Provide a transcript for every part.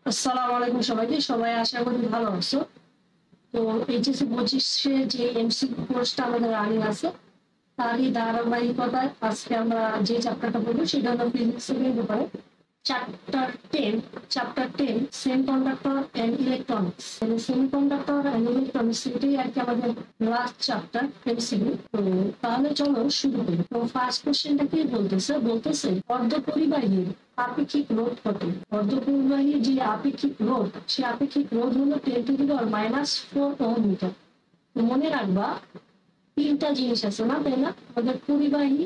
আসসালামু আলাইকুম সবাইকে। সবাই আশা করি ভালো আছো। তো এইচএসসি 25 যে এমসিকিউ কোর্সটা আমাদের রানিং আছে তারই ধারাবাহিকতায় আজকে আমরা যে চ্যাপ্টারটা পড়বো সেটা হলো ফিজিক্সের ব্যাপারে chapter 10 semiconductor and electronics. Semiconductor and electronics এটাই আর কি আমাদের লাস্ট চ্যাপ্টার এমসিকিউ। তো তাহলে চলো শুরু করি। তো ফার্স্ট কোশ্চেনটা কি বলতেছে অর্ধপরিবাহীর আপেক্ষিক রোধ কত? অর্ধপরিবাহীর যে আপেক্ষিক রোধ, সে আপেক্ষিক রোধ হলো 10⁻⁴ ওহম মিটার। মনে রাখবা তিনটা জিনিস আছে না, তাই না? আমাদের পরিবাহী,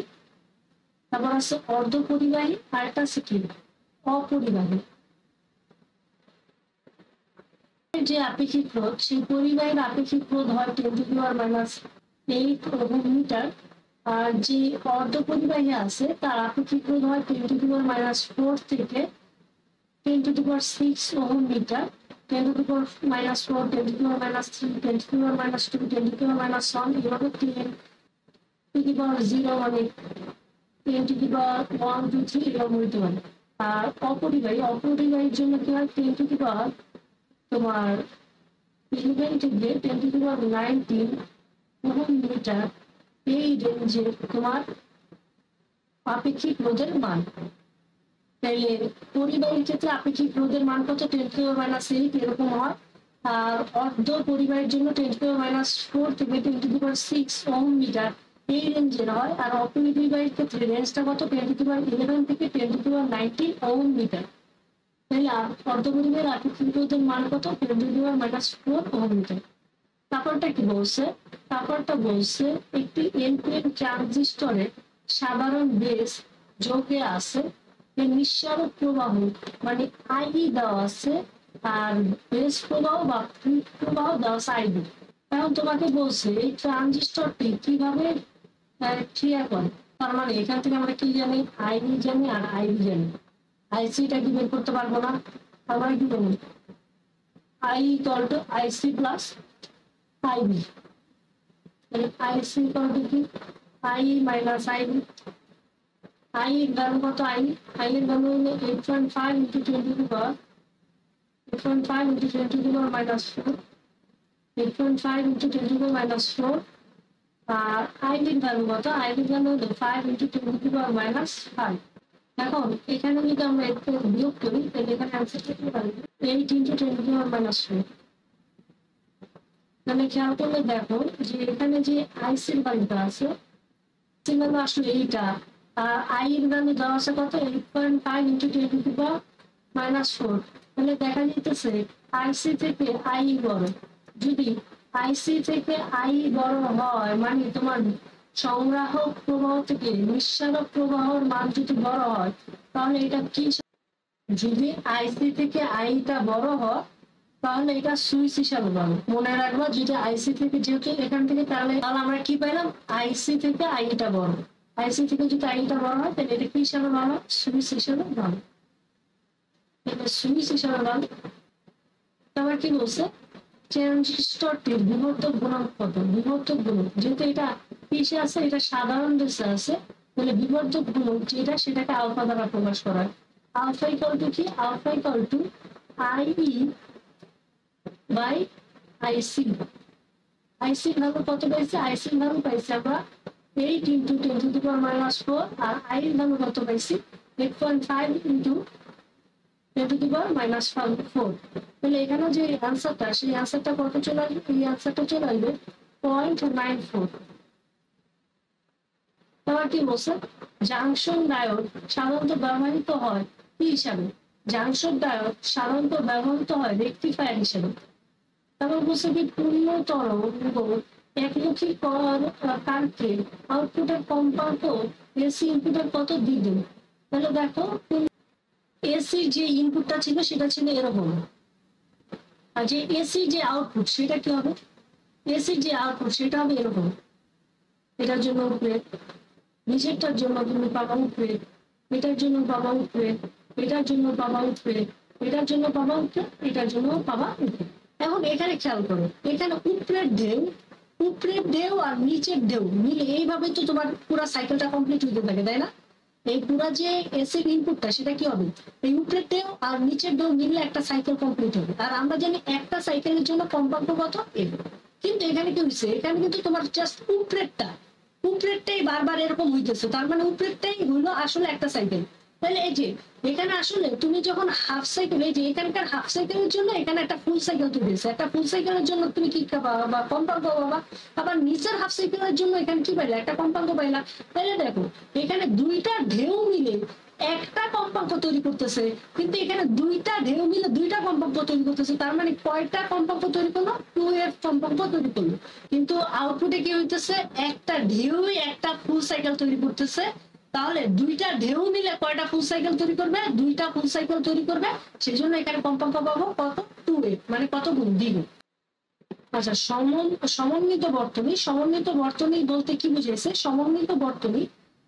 তারপর আছে অর্ধপরিবাহী, আর একটা আছে কি অপরিবাহী। যে আপেক্ষিক রোধ, সেই পরিবাহীর আপেক্ষিক রোধ হয় 10⁻⁸ ওহম মিটার, আর যে অর্ধপরিবাহী আছে তার আপেক্ষিক রোধ হয় 10⁻⁴ থেকে 10⁻⁶ ওহম মিটার। 10⁻⁴, 10⁻�3, 10⁻�2, 10⁻�1, এভাবে 10⁻0 মানে 10⁻1, 2, 3 এরকম হইতে পারে। আর অপরিবাহীর জন্য কি হয়, 10⁻, তোমার 11 থেকে 10⁻19 ওহম মিটার, এই রেঞ্জে তোমার আপেক্ষিক রোধের মান। তাইলে পরিবাহীর ক্ষেত্রে আপেক্ষিক রোধের মান কত? 10⁻8 এরকম হয়। আর অর্ধ পরিবাহীর জন্য 10⁻⁴ থেকে 10⁻6 ওহম মিটার, এই রেঞ্জের হয়। আর অপরিবাহীর ক্ষেত্রে রেঞ্জটা কত? 10⁻11 থেকে 10⁻19 ওহম মিটার। তাহলে অর্ধপরিবাহীর আপেক্ষিক রোধের মান কত? 10⁻⁴ ওহম মিটার। তারপরটা বলছে একটি এনপিএন ট্রানজিস্টরে সাধারণ বেস যোগে আছে, এর নিঃসারক প্রবাহ মানে আইই দেওয়া আছে, আর বেস প্রবাহ বা ফিড প্রবাহ দেওয়া আছে আইবি। এখন তোমাকে বলছে এই ট্রানজিস্টরটি কিভাবে ক্রিয়া করে। তার মানে এখান থেকে আমরা কি জানি? আইবি জানি আর আইবি জানি। আইসিটা কি বের করতে পারবো না? আমরা কি জানি? I equal to IC plus IB. IC equal to কি? I minus IB. আই এর ভ্যালু কত? আই এর ভ্যালু হলো 8.5 × 10⁻, 8.5 × 10⁻⁴, 8.5 × 10⁻⁴। আর আই এর ভ্যালু কত? আই এর ভ্যালু হলো 5 × 10⁻⁵। এখন এখানে যদি আমরা একটু বিয়োগ করি তাহলে এখানে অ্যান্সার কি পাবো? 8 × 10⁻⁴। তাহলে খেয়াল করলে দেখো যে এখানে যে আইসির ভ্যালুটা আছে, আইসির ভ্যালু আসলে এইটা, আর আই এর ভ্যালু দেওয়া আছে কত? 8.5 × 10⁻⁴। তাহলে দেখা যাইতেছে আইসি থেকে আই বড়। যদি আইসি থেকে আই বড় হয় মানে তোমার সংগ্রাহক প্রবাহ থেকে নিঃসারক প্রবাহের মান যদি বড় হয়, তাহলে এটা কি? যদি আইসি থেকে আইটা বড় হয় তাহলে এটা সুইচ হিসাবে পাবো। মনে রাখবা যদি আইসি থেকে, যেহেতু এখান থেকে, তাহলে আমরা কি পাইলাম? আইসি থেকে আইটা বড়। আইসি থেকে যদি আইটা বড় হয় তাহলে এটা কি হিসাবে পাবো? সুইচ হিসাবে পাবো। সুইচ হিসাবে পাবো। তারপর কি বলছে? ট্রানজিস্টরটির বিবর্ধক গুণাঙ্ক কত? বিবর্ধক গুণক, যেহেতু এটা কিসে আছে? এটা সাধারণ বেসে আছে, তাহলে বিবর্ধক গুণক যেটা, সেটাকে আলফা দ্বারা প্রকাশ করা হয়। আলফা ইকুয়াল টু কি? Alpha equal to IE by IC. আইসির ভ্যালু কত পাইছে? আইসির ভ্যালু পাইছি আমরা 8 × 10⁻⁴, আর আই এর ভ্যালু কত পাইছি? 8.5 × 10⁻⁴। তাহলে এখানে যে অ্যান্সারটা, সেই অ্যান্সারটা কত চলে আসবে? এই অ্যান্সারটা চলে আসবে 0.94। তারপর কি বলছে? জাংশন ডায়োড সাধারণত ব্যবহৃত হয় কি হিসাবে? জাংশন ডায়োড সাধারণত ব্যবহৃত হয় রেকটিফায়ার হিসেবে। তারপর বলছে কি পূর্ণতর একমুখী কারকে আউটপুটের কম্পাঙ্ক এসি ইনপুটের কত দ্বিগুণ। তাহলে দেখো এসি যে ইনপুটটা ছিল সেটা ছিল এরকম, আর যে এসি যে আউটপুট সেটা কি হবে? এসির যে আউটপুট সেটা হবে এরকম। এটার জন্য উপরে, নিচেরটার জন্য তুমি পাবা উপরে, এটার জন্য পাবা উপরে, এটার জন্য পাবা উপরে, এটার জন্য পাবা উপরে, এটার জন্য পাবা উপরে। এখন এখানে খেয়াল করো, এখানে উপরের ঢেউ আর নিচের ঢেউ মিলে এইভাবে তো তোমার পুরো সাইকেলটা কমপ্লিট হতে থাকে, তাই না? এই পুরো যে এস এর ইনপুটটা সেটা কি হবে, এই উপরের ডেও আর নিচের ডেও মিললে একটা সাইকেল কমপ্লিট হবে। আর আমরা জানি একটা সাইকেলের জন্য কম্পাঙ্ক কত এ। কিন্তু এখানে কি হয়েছে, এখানে কিন্তু তোমার জাস্ট উপরেরটাই বারবার এরকম হইতেছে, তার মানে উপরেরটাই হলো আসলে একটা সাইকেল। তাহলে এই যে এখানে আসলে তুমি যখন হাফ সাইকেল, এই যে এখানকার হাফ সাইকেলের জন্য এখানে একটা ফুল সাইকেল তৈরি হয়েছে, একটা ফুল সাইকেলের জন্য তুমি কি পাবা বা কম্পাঙ্ক পাবা, আবার নিচের হাফ সাইকেলের জন্য এখানে কি পাইলা, একটা কম্পাঙ্ক পাইলা। তাহলে দেখো এখানে দুইটা ঢেউ মিলে একটা কম্পাঙ্ক তৈরি করতেছে, কিন্তু এখানে দুইটা ঢেউ মিলে দুইটা কম্পাঙ্ক তৈরি করতেছে, তার মানে কয়টা কম্পাঙ্ক তৈরি করলো, 2f কম্পাঙ্ক তৈরি করলো। কিন্তু আউটপুটে কি হইতেছে, একটা ঢেউ একটা ফুল সাইকেল তৈরি করতেছে। তাহলে দুইটা ঢেউ মিলে কয়টা ফুল সাইকেল তৈরি করবে, দুইটা ফুল সাইকেল তৈরি করবে। সেই জন্য এখানে কম্পাঙ্ক পাবো কত, 2f, মানে কত গুণ, দ্বিগুণ। আচ্ছা, সমন্বিত বর্তনী। সমন্বিত বর্তনী বলতে কি বুঝাইছে, সমন্বিত বর্তনী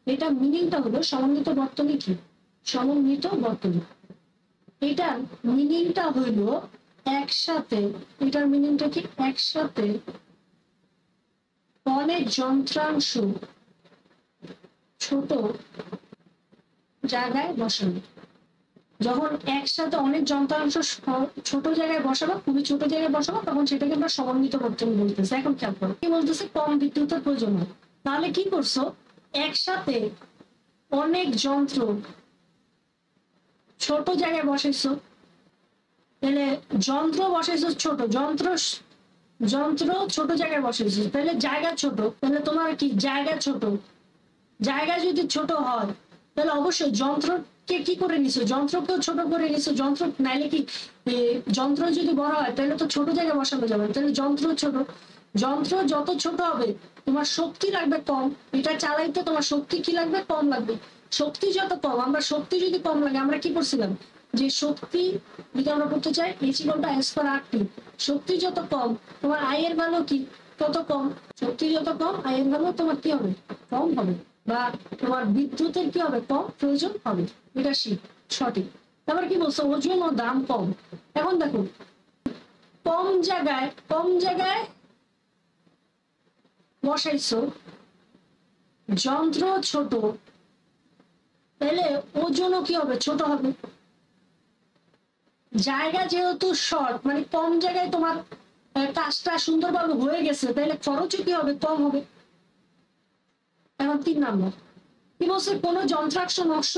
এটা মিনিংটা হলো, সমন্বিত বর্তনী কি, সমন্বিত বর্তনী এটার মিনিংটা হইল একসাথে, এটার মিনিংটা কি, একসাথে অনেক যন্ত্রাংশ ছোট জায়গায় বসানো। যখন একসাথে অনেক যন্ত্রাংশ ছোট জায়গায় বসাবো, খুবই ছোট জায়গায় বসাবো, তখন সেটাকে আমরা সমন্বিত বর্তনী বলতেছি। এখন খেয়াল করো কি বলতেছে, কম বিদ্যুতের প্রয়োজন হয়। তাহলে কি করছো, একসাথে অনেক যন্ত্র ছোট জায়গায় বসাইছো, তাহলে যন্ত্র বসাইছো ছোট, যন্ত্র ছোট জায়গায় বসাইছো, তাহলে জায়গা ছোট, তাহলে তোমার কি জায়গা ছোট, জায়গা যদি ছোট হয় তাহলে অবশ্যই যন্ত্রকে কি করে নিছো, যন্ত্রকেও ছোট করে নিছো। যন্ত্র নাইলে কি, যন্ত্র যদি বড় হয় তাহলে তো ছোট জায়গায় বসানো যাবে, তাহলে যন্ত্র ছোট। যন্ত্র যত ছোট হবে তোমার শক্তি লাগবে কম, এটা চালাইতে তোমার শক্তি কি লাগবে, কম লাগবে। শক্তি যত কম, আমরা শক্তি যদি কম লাগে, আমরা কি করছিলাম যে শক্তি যদি আমরা করতে চাই h=s/RT, শক্তি যত কম তোমার আই এর ভ্যালু কি তত কম, শক্তি যত কম আই এর ভ্যালু তোমার কি হবে, কম হবে, বা তোমার বিদ্যুতের কি হবে, কম প্রয়োজন হবে। এটা সঠিক। তারপর কি বলছো, ওজন ও দাম কম। এখন দেখো কম জায়গায় বসাইছো, যন্ত্র ছোট, তাহলে ওজনও কি হবে, ছোট হবে। জায়গা যেহেতু শর্ট, মানে কম জায়গায় তোমার কাজটা সুন্দরভাবে হয়ে গেছে, তাহলে খরচও কি হবে, কম হবে। এখন 3 নম্বর কি বলছে, কোনো যন্ত্রাংশ নষ্ট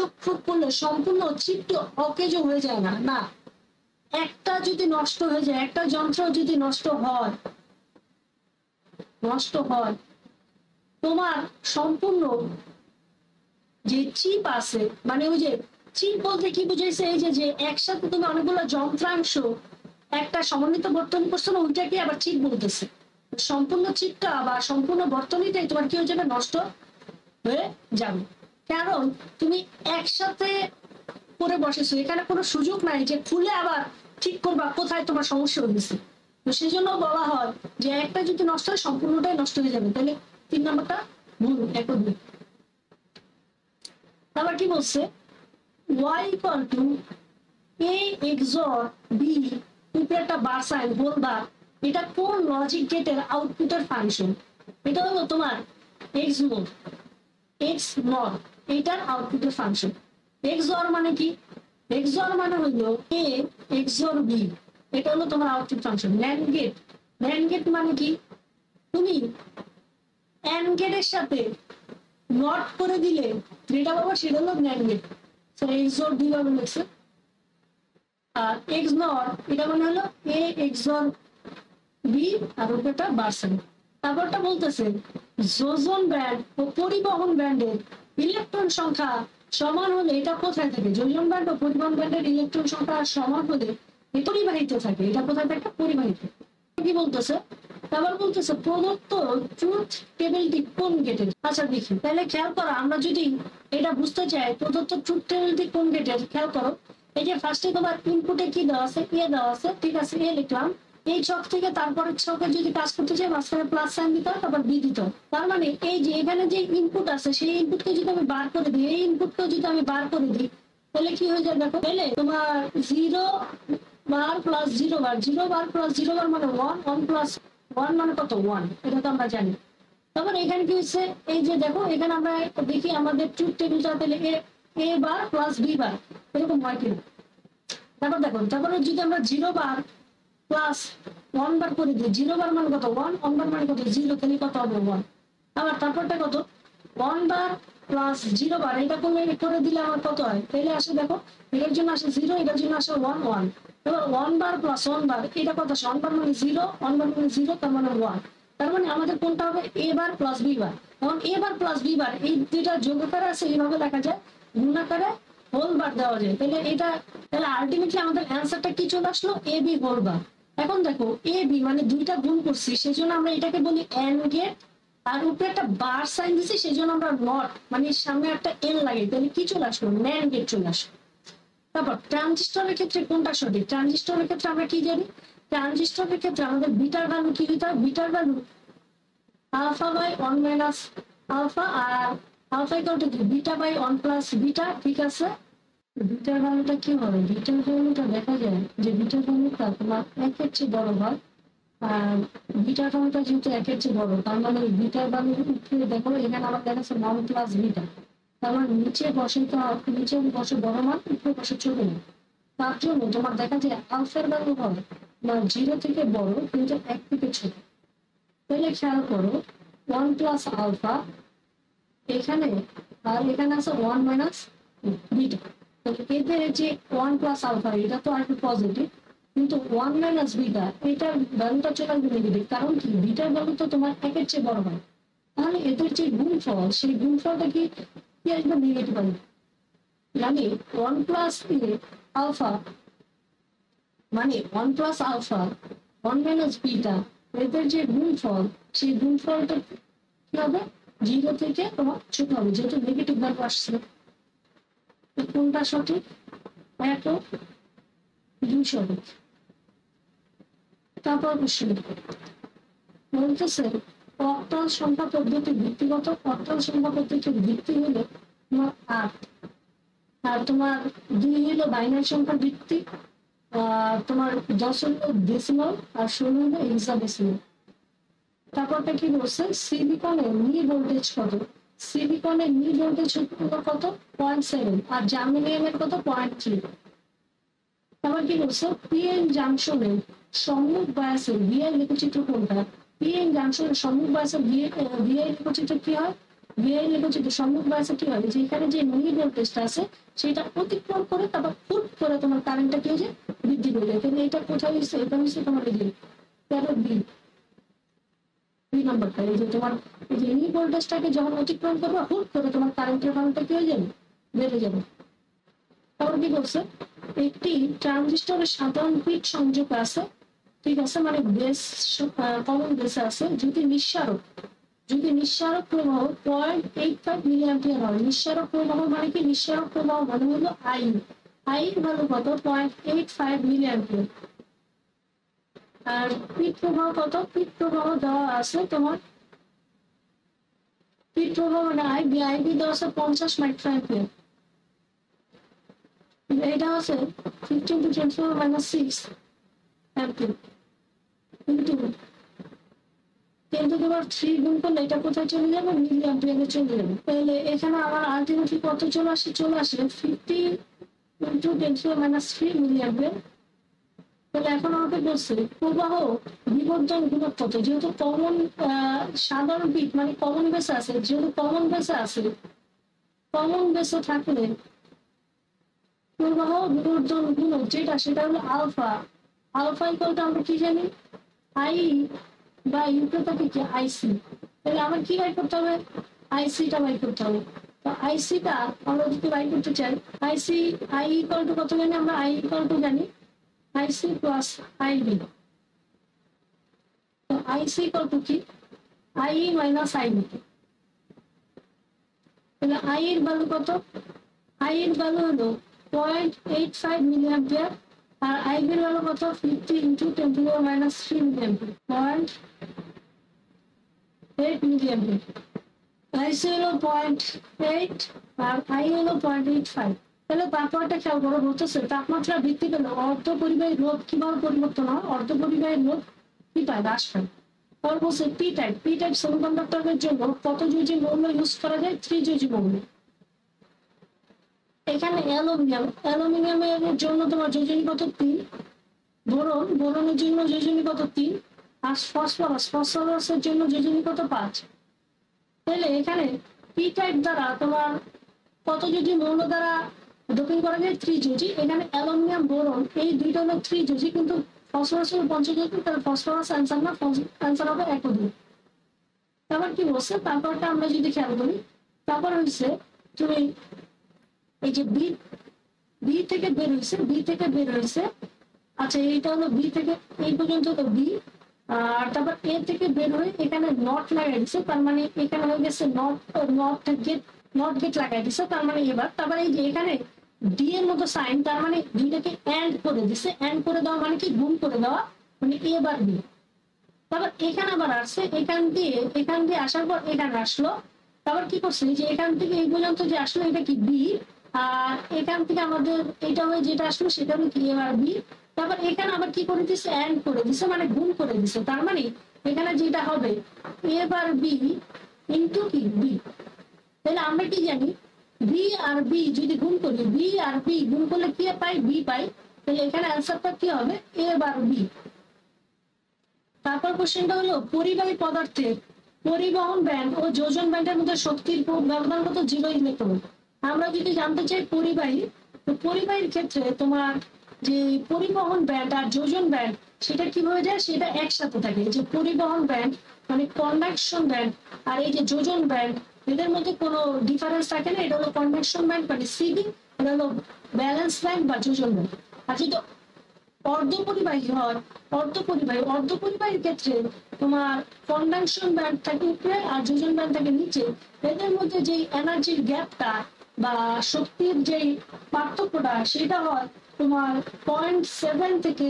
করলে সম্পূর্ণ চিপটা অকেজ হয়ে যায় না। না, একটা যদি নষ্ট হয়ে যায়, একটা যন্ত্র যদি নষ্ট হয়, তোমার সম্পূর্ণ যে চিপ আছে, মানে ওই যে চিপ বলতে কি বুঝাইছে, এই যে একসাথে তুমি অনেকগুলো যন্ত্রাংশ একটা সমন্বিত বর্তনী করছো না, ওইটাকে আবার চিপ বলতেছে। সম্পূর্ণ চিপটা বা সম্পূর্ণ বর্তনীটাই তোমার কি হয়ে যাবে, নষ্ট হয়ে যাবে, কারণ তুমি একসাথে করে বসেছো। এখানে কোনো সুযোগ নাই যে খুলে আবার ঠিক করবা কোথায় তোমার সমস্যা হয়েছে। তো সেই জন্য বলা হয় যে একটা যদি নষ্ট হয় সম্পূর্ণটাই নষ্ট হয়ে যাবে। তাহলে 3 নম্বরটা ভুল, একদম। আবার কি বলছে, y=a XOR b, উপরে একটা বার সাইন বলবা এটা কোন লজিক গেটের আউটপুটের ফাংশন। এটা হলো তোমার x নট, এটার আউটপুটের ফাংশন। XOR মানে কি, XOR মানে হলো a XOR b, এটা হলো তোমার আউটপুট ফাংশন। ন্যান্ড গেট মানে কি, তুমি এন্ড গেটের সাথে নট করে দিলে যেটা পাবো সেটা হলো ন্যান্ড গেট। XOR b ভাবে লিখছে। আর XNOR এটা মানে হলো a XOR b, আর ওটা বার্সেন। তারপরটা বলতেছে যোজন ব্যান্ড ও পরিবহন ব্যান্ডের ইলেকট্রন সংখ্যা সমান হলে এটা কোথায় থাকে, যোজন ব্যান্ড ও পরিবহন ব্যান্ডের ইলেকট্রন সংখ্যা সমান হলে পরিবাহিত থাকে। এটা কোথায় থাকে, পরিবাহিত। কি বলতেছে, তারপর বলতেছে প্রদত্ত ট্রুথ টেবিলটি কোন গেটের। আচ্ছা দেখি, তাহলে খেয়াল করো, আমরা যদি এটা বুঝতে চাই প্রদত্ত ট্রুথ টেবিলটি কোন গেটের, খেয়াল করো এই যে ফার্স্টে তোমার ইনপুটে কি দেওয়া আছে, এ দেওয়া আছে, ঠিক আছে, এ লিখলাম। এই ছক থেকে তারপরের ছকে যদি কাজ করতে চাই মাঝখানে প্লাস সাইন দিতে হয়, তারপর বি দিতে হয়। তার মানে এই যে এখানে যে ইনপুট আছে সেই ইনপুটকে যদি আমি বার করে দিই, এই ইনপুটকেও যদি আমি বার করে দিই, তাহলে কি হয়ে যায় দেখো, তাহলে তোমার 0 বার প্লাস 0 বার, 0 বার প্লাস 0 বার মানে 1, 1 প্লাস 1 মানে কত, 1, এটা তো আমরা জানি। তারপর এখানে কি হচ্ছে, এই যে দেখো এখানে আমরা দেখি আমাদের ট্রুথ টেবিলটা তাহলে এ বার প্লাস বি বার এরকম হয় কিনা। তারপর দেখো, তারপরে যদি আমরা 0 বার প্লাস 1 বার করে দিই, 0 বার মানে কত 1, 1 বার মানে কত 0, তাহলে কত হবে 1। আবার তারপরটা কত 1 বার প্লাস 0 বার, এটা করে দিলে আমার কত হয়, তাহলে আসে দেখো এটার জন্য আসে 0, এটার জন্য আসে 1 1। এবার 1 বার প্লাস 1 বার এটা কত আসে, 1 বার মানে 0, 1 বার মানে 0, তার মানে 1। তার মানে আমাদের কোনটা হবে এ বার প্লাস বি বার। এখন এ বার প্লাস বি বার এই দুইটা যোগ আকারে আছে, এইভাবে লেখা যায়, গুণ আকারে হোল বার দেওয়া যায়। তাহলে এটা, তাহলে আলটিমেটলি আমাদের অ্যান্সারটা কি চলে আসলো, এ বি হোল বার। এখন দেখো এ বি মানে দুইটা গুণ করছি, সেজন্য আমরা এটাকে বলি এন্ড গেট, আর উপরে একটা বার সাইন দিছি সেজন্য আমরা নট মানে সামনে একটা এন লাগে, তাহলে কি চলে আসলো, ন্যান্ড গেট চলে আসলো। তারপর ট্রানজিস্টরের ক্ষেত্রে কোনটা সঠিক, ট্রানজিস্টরের ক্ষেত্রে আমরা কি জানি, ট্রানজিস্টরের ক্ষেত্রে আমাদের বিটার ভ্যালু কি হইতে হয়, বিটার value alpha by 1 minus alpha, আর alpha equal to beta by 1 plus beta. ঠিক আছে, বিটার ভ্যালুটা কি হবে, বিটার ভ্যালুটা দেখা যায় যে বিটার ভ্যালুটা তোমার 1 এর চেয়ে বড় হয়, আর বিটার ভ্যালুটা যেহেতু 1 এর চেয়ে বড়, তার মানে বিটার ভ্যালু উপরে দেখো এখানে আমার দেখা যাচ্ছে 1 প্লাস বিটা, তার মানে নিচে বসে তো নিচে বসে বড় মান, উপরে বসে ছোট মান। তার জন্য তোমার দেখা যায় আলফার ভ্যালু হবে না 0 থেকে বড় কিন্তু 1 থেকে ছোট। তাহলে খেয়াল করো 1 প্লাস আলফা এখানে, আর এখানে আছে 1 মাইনাস বিটা। তাহলে এদের যে 1 প্লাস আলফা এটা তো আরেকটু পজিটিভ, কিন্তু 1 মাইনাস বিটা এটার ভ্যালুটা চলে আসবে নেগেটিভ, কারণ কি বিটার ভ্যালু তো তোমার 1 এর চেয়ে বড় হয়। তাহলে এদের যে গুণফল সেই গুণফলটা কি আসবে, নেগেটিভ আসবে। মানে 1 প্লাস আলফা মানে 1 প্লাস আলফা 1 মাইনাস বিটা এদের যে গুণফল সেই গুণফলটা কি হবে, 0 থেকে তোমার ছোট হবে, যেহেতু নেগেটিভ ভ্যালু আসছে। কোনটা সঠিক, 1 ও 2 সঠিক। তারপর কোশ্চেন বলতেছে অক্টাল সংখ্যা পদ্ধতি ভিত্তিগত, অক্টাল সংখ্যা পদ্ধতির ভিত্তি হলো তোমার 8, আর তোমার 2 হলো বাইনারি সংখ্যার ভিত্তি, তোমার 10 হলো ডেসিমাল, আর 16 হলো হেক্সাডেসিমাল। তারপরটা কি বলছে, সিলিকনের নি ভোল্টেজ কত, সিলিকনের নি ভোল্টেজ কত 0.7, আর জার্মেনিয়ামের কত 0.3। তারপর কি বলছে, পিএন জাংশনের সম্মুখ বায়াসের ভিআই লেখচিত্র কোনটা, পিএন জাংশনের সম্মুখ বায়াসের ভিআই লেখচিত্র কি হয়, ভিআই লেখচিত্র সম্মুখ বায়াসের কি হয়, যে এখানে যে নি ভোল্টেজটা আছে সেটা অতিক্রম করে তারপর ফুট করে তোমার কারেন্টটা কি হয়েছে বৃদ্ধি পেয়ে যায়। কিন্তু এটা কোথায় হয়েছে, এটা হচ্ছে তোমার এই যে 13B নাম্বারটা, এই যে তোমার এই যে নি ভোল্টেজটাকে যখন অতিক্রম করবে হুট করে তোমার কারেন্টের মানটা কি হয়ে যাবে, বেড়ে যাবে। তারপর কি বলছে, একটি ট্রানজিস্টরের সাধারণ পিট সংযোগ আছে, ঠিক আছে, মানে বেস কমন বেসে আছে, যদি নিঃসারক প্রবাহ 0.85 মিলিঅ্যাম্পিয়ার হয়। নিঃসারক প্রবাহ মানে কি, নিঃসারক প্রবাহ মানে হলো আই এর ভ্যালু কত 0.85 মিলিঅ্যাম্পিয়ার। আর পিট প্রবাহ কত, পিট প্রবাহ দেওয়া আছে তোমার, পিট প্রবাহ মানে আইবি দেওয়া আছে 50 মাইক্রোঅ্যাম্পিয়ার। এটা হচ্ছে 15 to 10 - 6 অ্যাম্পিয়ার, কিন্তু 10 to the power 3 গুণ করলে এটা কোথায় চলে যাবে, মিলি অ্যাম্পিয়ারে চলে যাবে। তাহলে এখানে আমার আলটিমেটলি কত চলে আসে 50 into 10 to the - 3 milliampere. তাহলে এখন আমাকে বলছে প্রবাহ বিবর্ধন গুণক কত, যেহেতু কমন সাধারণ পিট মানে কমন বেসে আছে, যেহেতু কমন বেসে থাকলে প্রবাহ বিবর্ধন গুণক যেটা সেটা হলো আলফা ইকুয়াল আমরা কি জানি আই বা ইউকে থাকে কি আইসি। তাহলে আমার কি বাই করতে হবে, আইসিটা বাই করতে হবে। তো আইসিটা আমরা যদি বাই করতে চাই, আই ইকুয়াল টু কত জানি আমরা, আই ইকুয়াল টু জানি আইসি প্লাস আইবি। তো আইসি ইকুয়াল টু কি, আই মাইনাস আইবি। তাহলে আই এর ভ্যালু কত, আই এর ভ্যালু হলো 0.85 মিলিঅ্যাম্পিয়ার, আর আইবির ভ্যালু কত 50 into 10 to the power - 3 milliampere, 0.8 milliampere. IC হলো 0.8 আর আই হলো 0.85। তাহলে তাপমাত্রা খেয়াল করো, বলতেছে তাপমাত্রা বৃদ্ধি পেলে অর্ধপরিবাহী রোধ কিভাবে পরিবর্তন হয়, অর্ধপরিবাহী রোধ কি পায়, হ্রাস পায়। তারপর বলছে পি টাইপ সেমিকন্ডাক্টরের জন্য কত যোজি মৌল ইউজ করা যায়? 3 যোজি মৌল। এখানে অ্যালুমিনিয়ামের জন্য তোমার যোজনী কত? 3। বোরনের জন্য যোজনী কত? 3। আর ফসফরাসের জন্য যোজনী কত? 5। তাহলে এখানে পি টাইপ দ্বারা তোমার কত যোজি মৌল দ্বারা ডোপিং করা যায়? 3 যোজি। এখানে অ্যালুমিনিয়াম বোরন এই দুইটা হলো 3 যোজি, কিন্তু ফসফরাস হলো 5 যোজি, তাহলে ফসফরাস অ্যান্সার না, অ্যান্সার হবে 1 ও 2। তারপর কি বলছে? তারপরটা আমরা যদি খেয়াল করি, তারপর হচ্ছে তুমি এই যে বি থেকে বের হয়েছে, আচ্ছা এইটা হলো বি থেকে এই পর্যন্ত তো বি, আর তারপর এ থেকে বের হয়ে এখানে নট লাগাই দিছে, তার মানে এখানে হয়ে গেছে নট গেট লাগাই দিছে, তার মানে এবার তারপরে এই যে এখানে ডি এর মতো সাইন, তার মানে দুইটাকে এন্ড করে দিছে। এন্ড করে দেওয়া মানে কি? গুণ করে দেওয়া, মানে এ বার বি। তারপর এখানে আবার আসছে, এখান দিয়ে আসার পর এখানে আসলো। তারপর কি করছে? যে এখান থেকে এই পর্যন্ত যে আসলো এটা কি? বি। আর এখান থেকে আমাদের এটা হয়ে যেটা আসলো সেটা হলো কি? এ বার বি। তারপর এখানে আবার কি করে দিছে? এন্ড করে দিছে, মানে গুণ করে দিছে। তার মানে এখানে যেটা হবে এ বার বি ইন্টু কি? বি। তাহলে আমরা কি জানি? বি আর বি যদি গুণ করি, বি আর বি গুণ করলে কি পাই? বি পাই। তাহলে এখানে অ্যান্সারটা কি হবে? এ বার বি। তারপর কোশ্চেনটা হলো পরিবাহী পদার্থের পরিবহন ব্যান্ড ও যোজন ব্যান্ডের মধ্যে শক্তির ব্যবধান কত? 0 ইলেকট্রন। আমরা যদি জানতে চাই পরিবাহী, তো পরিবাহীর ক্ষেত্রে তোমার যে পরিবহন ব্যান্ড আর যোজন ব্যান্ড সেটা কিভাবে যায়? সেটা একসাথে থাকে। যে পরিবহন ব্যান্ড মানে কন্ডাকশন ব্যান্ড, আর এই যে যোজন ব্যান্ড এদের মধ্যে কোনো ডিফারেন্স থাকে না। এটা হলো কন্ডাকশন ব্যান্ড মানে সিবি, এটা হলো ব্যালেন্স ব্যান্ড বা যোজন ব্যান্ড। আর যদি অর্ধপরিবাহী হয়, অর্ধপরিবাহীর ক্ষেত্রে তোমার কন্ডাকশন ব্যান্ড থাকে উপরে আর যোজন ব্যান্ড থাকে নিচে। এদের মধ্যে যে এনার্জির গ্যাপটা বা শক্তির যে পার্থক্যটা সেটা হয় তোমার 0.7 থেকে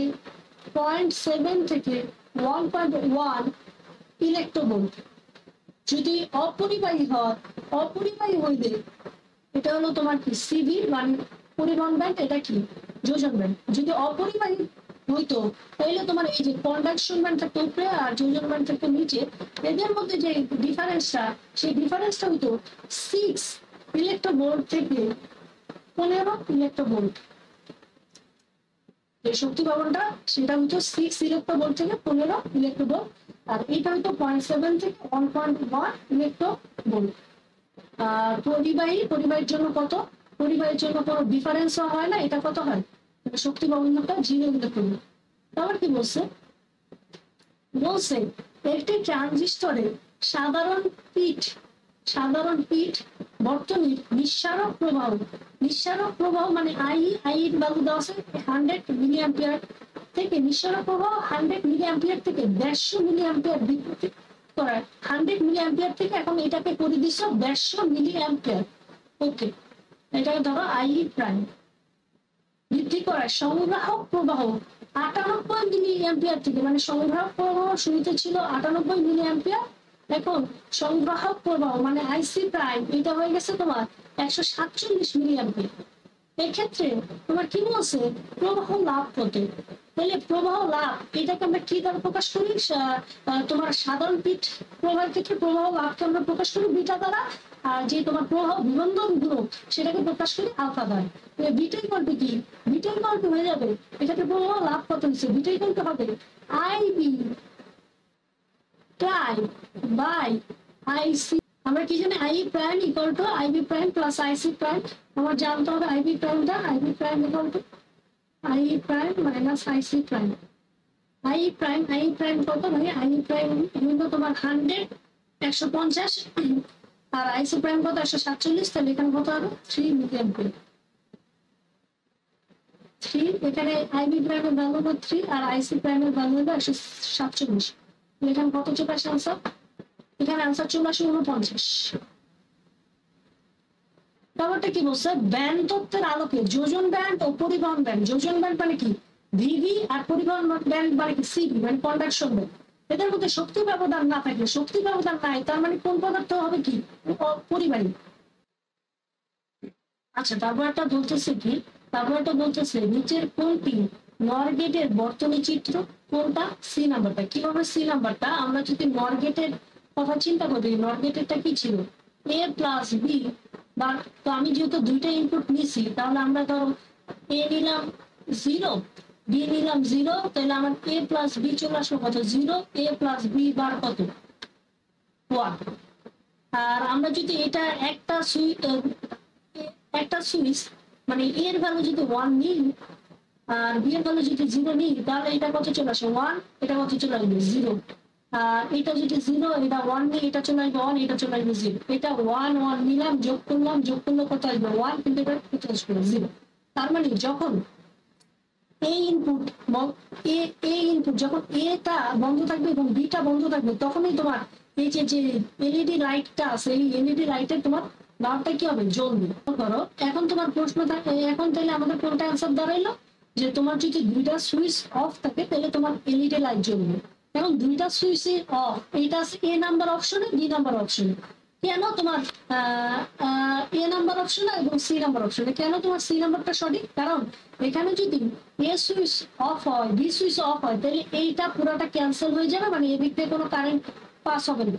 1.1 ইলেকট্রোভোল্ট। যদি অপরিবাহী হইলে এটা হলো তোমার কি? সিবি মানে পরিবহন ব্যান্ড, এটা কি? যোজন ব্যান্ড। যদি অপরিবাহী হইতো তাহলে তোমার এই যে কন্ডাকশন ব্যান্ড থাকতো উপরে আর যোজন ব্যান্ড থাকতো নিচে, এদের মধ্যে যে ডিফারেন্সটা সেই ডিফারেন্সটা হইতো 6 ইলেকট্রোভোল্ট থেকে 15 ইলেকট্রোভোল্ট। যে শক্তি পাবনটা সেটা হইতো 6 ইলেকট্রোভোল্ট থেকে 15 ইলেকট্রোভোল্ট, আর এটা হইতো 0.7 থেকে 1.1 ইলেকট্রোভোল্ট। আর পরিবাহীর জন্য কত? পরিবাহীর জন্য কোনো ডিফারেন্সও হয় না, এটা কত হয়? শক্তি ব্যবধানটা 0 ইলেকট্রন। তারপর কি বলছে? একটি ট্রানজিস্টরে সাধারণ পিট বর্তনীর নিঃসারক প্রবাহ মানে আই এর ভ্যালু দেওয়া আছে 100 মিলি অ্যাম্পিয়ার থেকে, নিঃসারক প্রবাহ 100 মিলি অ্যাম্পিয়ার থেকে 150 মিলি অ্যাম্পিয়ার বিদ্যুৎ করায়। 100 মিলি অ্যাম্পিয়ার থেকে এখন এটাকে করে দিচ্ছ 150 মিলি অ্যাম্পিয়ার। ওকে, এটাকে ধরো আই প্রাইম বৃদ্ধি করায় সংগ্রাহক প্রবাহ 98 মিলি অ্যাম্পিয়ার থেকে, মানে সংগ্রাহক প্রবাহ শুরুতে ছিল 98 মিলি অ্যাম্পিয়ার, এখন সংগ্রাহক প্রবাহ মানে আইসি প্রাইম এটা হয়ে গেছে তোমার 147 মিলি অ্যাম্পিয়ার। এক্ষেত্রে তোমার কি বলছে? প্রবাহ লাভ কত? তাহলে প্রবাহ লাভ এটাকে আমরা কি দ্বারা প্রকাশ করি? তোমার সাধারণ পিট প্রবাহের ক্ষেত্রে প্রবাহ লাভকে আমরা প্রকাশ করি বিটা দ্বারা, আর যে তোমার প্রবাহ বিবন্ধন গুণক সেটাকে প্রকাশ করি আলফা দ্বারা। বিটা ইকুয়াল টু কি? বিটা ইকুয়াল টু হয়ে যাবে এক্ষেত্রে প্রবাহ লাভ কত হচ্ছে? বিটা ইকুয়াল টু হবে আইবি প্রাইম বাই আইসি। আমরা কি জানি? I prime equal to IB prime plus IC prime. আমার জানতে হবে আইবি প্রাইমটা। IB prime equal to I prime minus IC prime. I prime কত? মানে আই প্রাইম কিন্তু তোমার 100 150 আর আইসি প্রাইম কত? 147। তাহলে এখানে কত হবে? 3 মিলি অ্যাম্পিয়ার। 3 এখানে আইবি প্রাইমের ভ্যালু হবে 3 আর আইসি প্রাইমের ভ্যালু হবে 147। এখানে কত চলে আসে আনসার? এখানে আনসার চলে আসে 49। ব্যাপারটা কি বলছে? ব্যান্ড তত্ত্বের আলোকে যোজন ব্যান্ড ও পরিবহন ব্যান্ড, যোজন ব্যান্ড মানে কি? ভিভি, আর পরিবহন ব্যান্ড মানে কি? সিবি মানে কন্ডাকশন ব্যান্ড। এদের মধ্যে শক্তি ব্যবধান না থাকলে, শক্তি ব্যবধান নাই, তার মানে কোন পদার্থ হবে কি? পরিবাহী। আচ্ছা, তারপর একটা বলতেছে কি? তারপর একটা বলতেছে নিচের কোনটি নর গেটের বর্তনী চিত্র কোনটা? সি নাম্বারটা। কিভাবে সি নাম্বারটা? আমরা যদি নর গেটের কথা চিন্তা করি, নর গেটেরটা কি ছিল? এ প্লাস বি, বা তো আমি যেহেতু দুইটা ইনপুট নিছি, তাহলে আমরা ধরো এ নিলাম 0, বি নিলাম 0, তাহলে আমার এ প্লাস বি চলে আসলো কত? 0, এ প্লাস বি বার কত? 1। আর আমরা যদি এটা একটা সুইচ মানে এর ভ্যালু যদি 1 নিই আর বি এর ভ্যালু যদি 0 নিই, তাহলে এটা কত চলে আসে? 1, এটা কত চলে আসবে? 0। আর এটা যদি 0, এটা 1 নিই, এটা চলে আসবে 1, এটা চলে আসবে 0। এটা 1 1 নিলাম, যোগ করলাম, যোগ করলে কত আসবে? 1, কিন্তু এটা কত আসবে? 0। তার মানে যখন এই ইনপুট যখন এটা বন্ধ থাকবে এবং বিটা বন্ধ থাকবে, তখনই তোমার এই যে এলইডি লাইটটা আছে, এই এলইডি লাইটের তোমার বাল্বটা কি হবে? জ্বলবে। করো এখন তোমার প্রশ্ন এখন তাহলে আমাদের কোনটা অ্যান্সার দাঁড়াইলো? যে তোমার যদি দুইটা সুইচ অফ থাকে তাহলে তোমার এলইডি লাইট জ্বলবে। এখন দুইটা সুইচ অফ, এইটা আছে এ নাম্বার অপশনে, বি নাম্বার অপশনে। কেন তোমার এ নাম্বার অপশনে এবং সি নাম্বার অপশনে? কেন তোমার সি নাম্বারটা সঠিক? কারণ এখানে যদি এ সুইচ অফ হয়, বি সুইচ অফ হয়, তাহলে এইটা পুরোটা ক্যান্সেল হয়ে যাবে, মানে এদিক থেকে কোনো কারেন্ট পাস হবে না,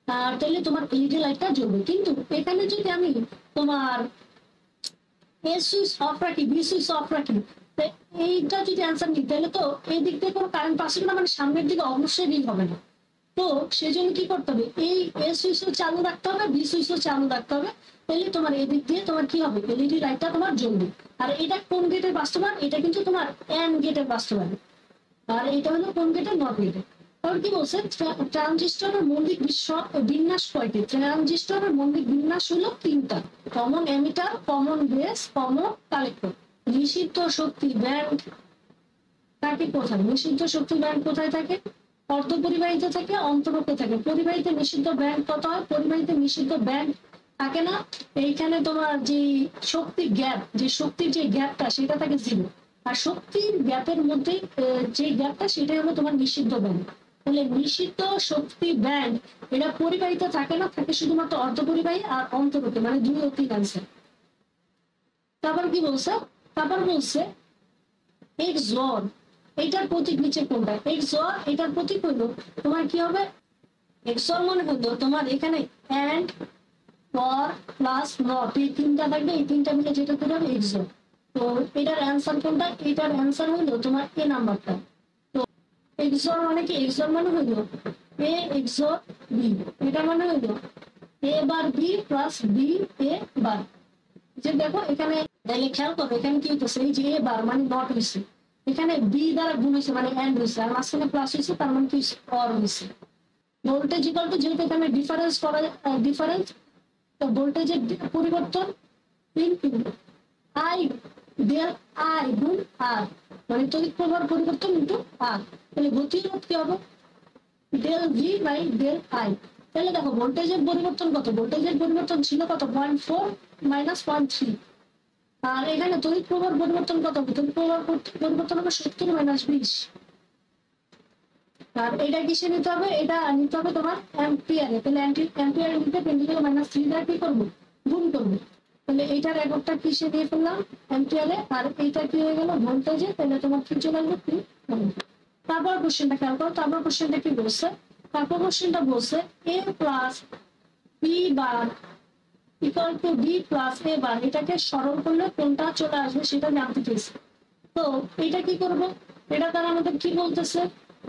আর তাহলে তোমার এলইডি লাইটটা জ্বলবে। কিন্তু এখানে যদি আমি তোমার এ সুইচ অফ রাখি, বি সুইচ অফ রাখি, এইটা যদি অ্যান্সার নিই, তাহলে তো এই দিক থেকে কোনো কারেন্ট পাস হবে না, মানে সামনের দিকে অবশ্যই রিং হবে না। তো সেই জন্য কি করতে হবে? এই এ সুইচও চালু রাখতে হবে, বি সুইচও চালু রাখতে হবে, তাহলে তোমার এদিক দিয়ে তোমার কি হবে? এলইডি লাইটটা তোমার জ্বলবে। আর এটা কোন গেটের বাস্তবায়ন? এটা কিন্তু তোমার এন্ড গেটের বাস্তবায়ন। আর এটা হলো কোন গেটের? নট গেটের। তাহলে কি বলছে? ট্রানজিস্টরের মৌলিক বিন্যাস কয়টি? ট্রানজিস্টরের মৌলিক বিন্যাস হলো 3টা: common emitter, common base, common collector. নিষিদ্ধ শক্তি ব্যান্ড থাকে কোথায়? নিষিদ্ধ শক্তি ব্যান্ড কোথায় থাকে? অর্ধপরিবাহিত থাকে, অন্তরকে থাকে। পরিবাহিত নিষিদ্ধ ব্যান্ড কত হয়? পরিবাহিত নিষিদ্ধ ব্যান্ড থাকে না। এইখানে তোমার যে শক্তির গ্যাপ, যে শক্তির যে গ্যাপটা, সেটা থাকে 0। আর শক্তির গ্যাপের মধ্যে যে গ্যাপটা, সেটাই হলো তোমার নিষিদ্ধ ব্যান্ড। তাহলে নিষিদ্ধ শক্তি ব্যান্ড এটা পরিবাহিত থাকে না, থাকে শুধুমাত্র অর্ধপরিবাহী আর অন্তরকে, মানে 2 ও 3 আনসার। তারপর কি বলছে? তারপর বলছে XOR, এটার প্রতীক নিচে কোনটা? XOR এটার প্রতীক হলো তোমার কি হবে? XOR মানে হলো তোমার এখানে এন্ড, অর, প্লাস, নট, এই 3টা থাকবে, এই 3টা মিলে যেটা করে হবে XOR। তো এটার অ্যান্সার কোনটা? এটার অ্যান্সার হলো তোমার এ নাম্বারটা। তো XOR মানে কি? XOR মানে হলো A XOR B। এটা মানে হলো A bar B plus B A বার। যে দেখো এখানে তাহলে খেয়াল করো, এখানে কি হইতেছে? এই যে এ বার মানে নট হয়েছে, এখানে বি দ্বারা গুণ হয়েছে মানে এন্ড হয়েছে, আর মাঝখানে প্লাস হয়েছে, তার মানে কি? অর হয়েছে। ভোল্টেজ ইকুয়াল টু, যেহেতু এখানে ডিফারেন্স করা, ডিফারেন্স, তো ভোল্টেজের পরিবর্তন ইনটু আই ডেল আই গুণ আর, মানে তড়িৎ প্রবাহের পরিবর্তন ইনটু আর। তাহলে গতিরোধ কি হবে? Del V by del I. তাহলে দেখো ভোল্টেজের পরিবর্তন কত? ভোল্টেজের পরিবর্তন ছিল কত? 0.4 মাইনাস 0.3। আর এখানে তড়িৎ প্রবাহের পরিবর্তন কত? তড়িৎ প্রবাহের পরিবর্তন হবে 70 মাইনাস 20। আর এটা কিসে নিতে হবে? এটা নিতে হবে তোমার অ্যাম্পিয়ারে। তাহলে অ্যাম্পিয়ারে নিতে 10 মাইনাস 3 দ্বারা কি করবো? গুণ করবো। তাহলে এইটার এককটা কিসে দিয়ে ফেললাম? অ্যাম্পিয়ারে। আর এইটা কি হয়ে গেল? ভোল্টেজে। তাহলে তোমার কি চলে আসবে? তারপর কোশ্চেনটা খেয়াল করো। তারপর কোশ্চেনটা কি বলছে? তারপর কোশ্চেনটা বলছে A plus B bar equal to B plus A bar, এটাকে সরল করলে কোনটা চলে আসবে সেটা জানতে চেয়েছি। তো এটা কি করব? এটা দ্বারা আমাদের কি বলতেছে?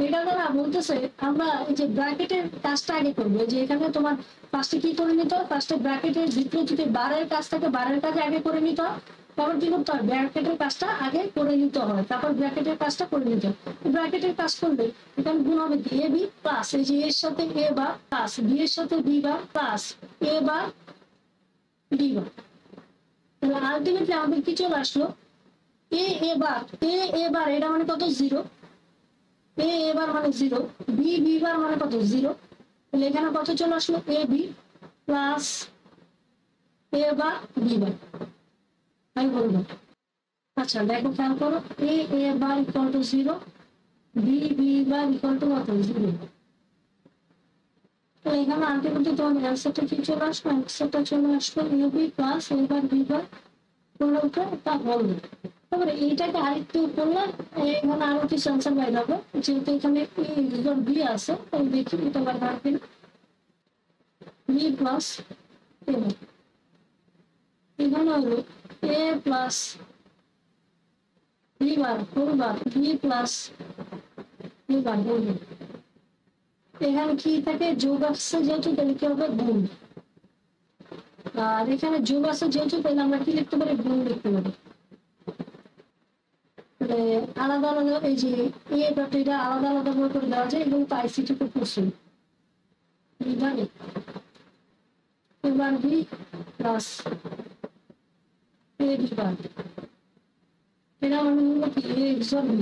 এটা দ্বারা বলতেছে আমরা এই যে ব্র্যাকেটের কাজটা আগে করবো। যে এখানে তোমার ফার্স্টে কি করে নিতে হয়? ফার্স্টে ব্র্যাকেটের ভিতরে যদি বারের কাজ থাকে, বারের কাজ আগে করে নিতে হয়। তারপর কি করতে হয়? ব্র্যাকেটের কাজটা আগে করে নিতে হয়, তারপর ব্র্যাকেটের কাজটা করে নিতে হয়। ব্র্যাকেটের কাজ করলে এখানে গুণ হবে কি? এ বি প্লাস, এই যে এর সাথে এ বার প্লাস বি এর সাথে B bar plus A bar B বার। তাহলে আলটিমেটলি আমাদের কি চলে আসলো? এ বার এটা মানে কত? 0। এ বার মানে 0, বি বার মানে কত? 0। তাহলে এখানে কত চলে আসলো? A B plus A bar B bar. আমি বলবো আচ্ছা দেখো খেয়াল করো, A bar equal to 0, B bar equal to কত? 0। তো এখানে আলটিমেটলি তোমাদের অ্যান্সারটা কি চলে আসলো? অ্যান্সারটা চলে আসলো A B plus A bar B বার, তা বলবে তারপরে এইটাকে আরেকটু করলে এখানে আরো কিছু অ্যান্সার বাইর হবে, যেহেতু এখানে বি আছে তাই দেখি এটা বাইর হবে বি প্লাস এখানে হলো A plus B bar 4 bar B plus B bar বলবো এখানে কি থাকে যোগ আসছে যেহেতু তাহলে কি হবে গুণ, আর এখানে যোগ আছে যেহেতু তাহলে আমরা কি লিখতে পারি গুণ লিখতে পারি। আলাদা আলাদা এই যে এ ডট এটা আলাদা আলাদা করে দেওয়া যায় এবং আইসিটি তে কোশ্চেন জানি এবার বি প্লাস এ বি বার এটা মানে হলো কি এ এক্সর বি,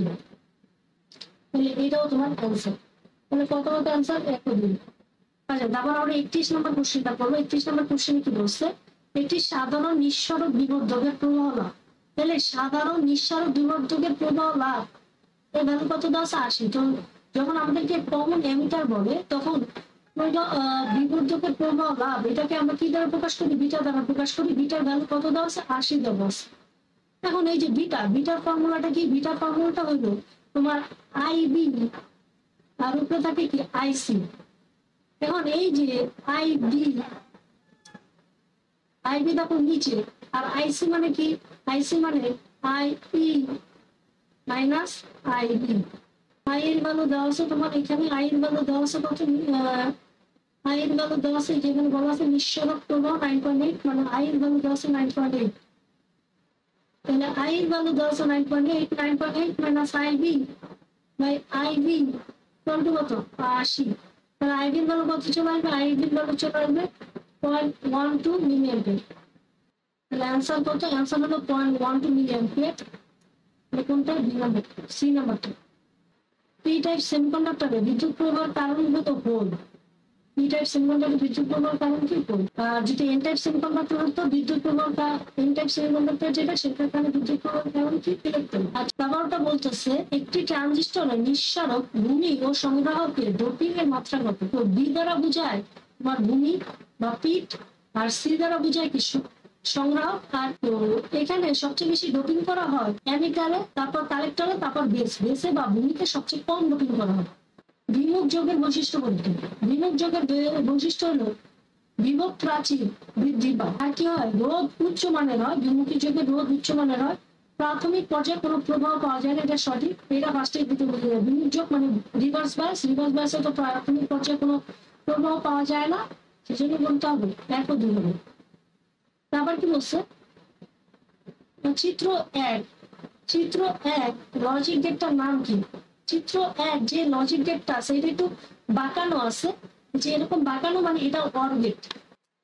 তাহলে এটাও তোমার অ্যান্সার। তাহলে কত কত অ্যান্সার এক দিন। আচ্ছা তারপর আমরা 31 নম্বর কোশ্চেনটা করবো। 31 নম্বর কোশ্চেনে কি বলছে, একটি সাধারণ নিঃসরক বিবর্ধকের প্রবাহ লাভ। তাহলে সাধারণ নিঃসরক বিবর্ধকের প্রবাহ লাভ এর ভ্যালু কত দেওয়া আছে 80। তো যখন আমাদেরকে কমন অ্যামিটার বলে তখন বিবর্ধকের প্রবাহ লাভ এটাকে আমরা কি দ্বারা প্রকাশ করি, বিটা দ্বারা প্রকাশ করি। বিটার ভ্যালু কত দেওয়া আছে 80 দেওয়া আছে। এখন এই যে বিটার ফর্মুলাটা কি, বিটার ফর্মুলাটা হলো তোমার আইবি আর উপরে থাকে কি আইসি। এখন এই যে আইবি দেখো নিচে, আর আইসি মানে কি, আইসি মানে আইই মাইনাস আইবি। আই এর ভ্যালু দেওয়া আছে তোমার এখানে, আই এর ভ্যালু দেওয়া আছে কত, আই এর ভ্যালু দেওয়া আছে যেখানে বলা আছে নিঃসরক প্রবাহ 9.8, মানে আই এর ভ্যালু দেওয়া আছে 9.8। তাহলে আই এর ভ্যালু দেওয়া আছে 9.8 মাইনাস আইবি বাই আইবি কত 80। তাহলে আইবির ভ্যালু কত চলে আসবে, আইবির ভ্যালু চলে আসবে 0.12 মিলি অ্যাম্পিয়ার। তাহলে অ্যান্সার কত, অ্যান্সার হলো 0.12 মিলি অ্যাম্পিয়ার। কোনটা বি নাম্বার, সি নাম্বারটা। পি টাইপ সেমিকন্ডাক্টরে বিদ্যুৎ প্রবাহের কারণভূত হোল। পি টাইপ সেমিকন্ডাক্টরে বিদ্যুৎ প্রবাহের কারণ কি হোল, আর যদি এন টাইপ সেমিকন্ডাক্টর হতো বিদ্যুৎ প্রবাহ, এন টাইপ সেমিকন্ডাক্টর যেটা সেটার কারণে বিদ্যুৎ প্রবাহের কারণ কি ইলেকট্রন। আজ ব্যবহারটা বলতেছে একটি ট্রানজিস্টরের নিঃসরক ভূমি ও সংগ্রাহকের ডোপিং এর মাত্রা কত। তো বি দ্বারা বোঝায় তোমার ভূমি বা পিট, আর সি দ্বারা বোঝায় কি সংগ্রাহক। আর তো এখানে সবচেয়ে বেশি ডোপিং করা হয় অ্যামিটারে, তারপর কালেক্টরে, তারপর বেসে বা ভূমিতে সবচেয়ে কম ডোপিং করা হয়। বিমুখ যোগের বৈশিষ্ট্য বলতে, বিমুখ যোগের বৈশিষ্ট্য হলো বিভব প্রাচীর বৃদ্ধি পায়। আর কি হয়, রোধ উচ্চ মানের হয়, বিমুখী যোগের রোধ উচ্চ মানের হয়। প্রাথমিক পর্যায়ে কোনো প্রভাব পাওয়া যায় না, এটা সঠিক। এটা ফার্স্টে দিতে বলে যায় বিমুখ যোগ মানে রিভার্স বায়াসে তো প্রাথমিক পর্যায়ে কোনো প্রভাব পাওয়া যায় না, সেজন্য বলতে হবে 1 ও 2 হবে। তারপর কি বলছে, চিত্র 1 লজিক গেটটার নাম কি। চিত্র 1 যে লজিক গেটটা আছে এটা একটু বাঁকানো আছে, যে এরকম বাঁকানো মানে এটা অর গেট।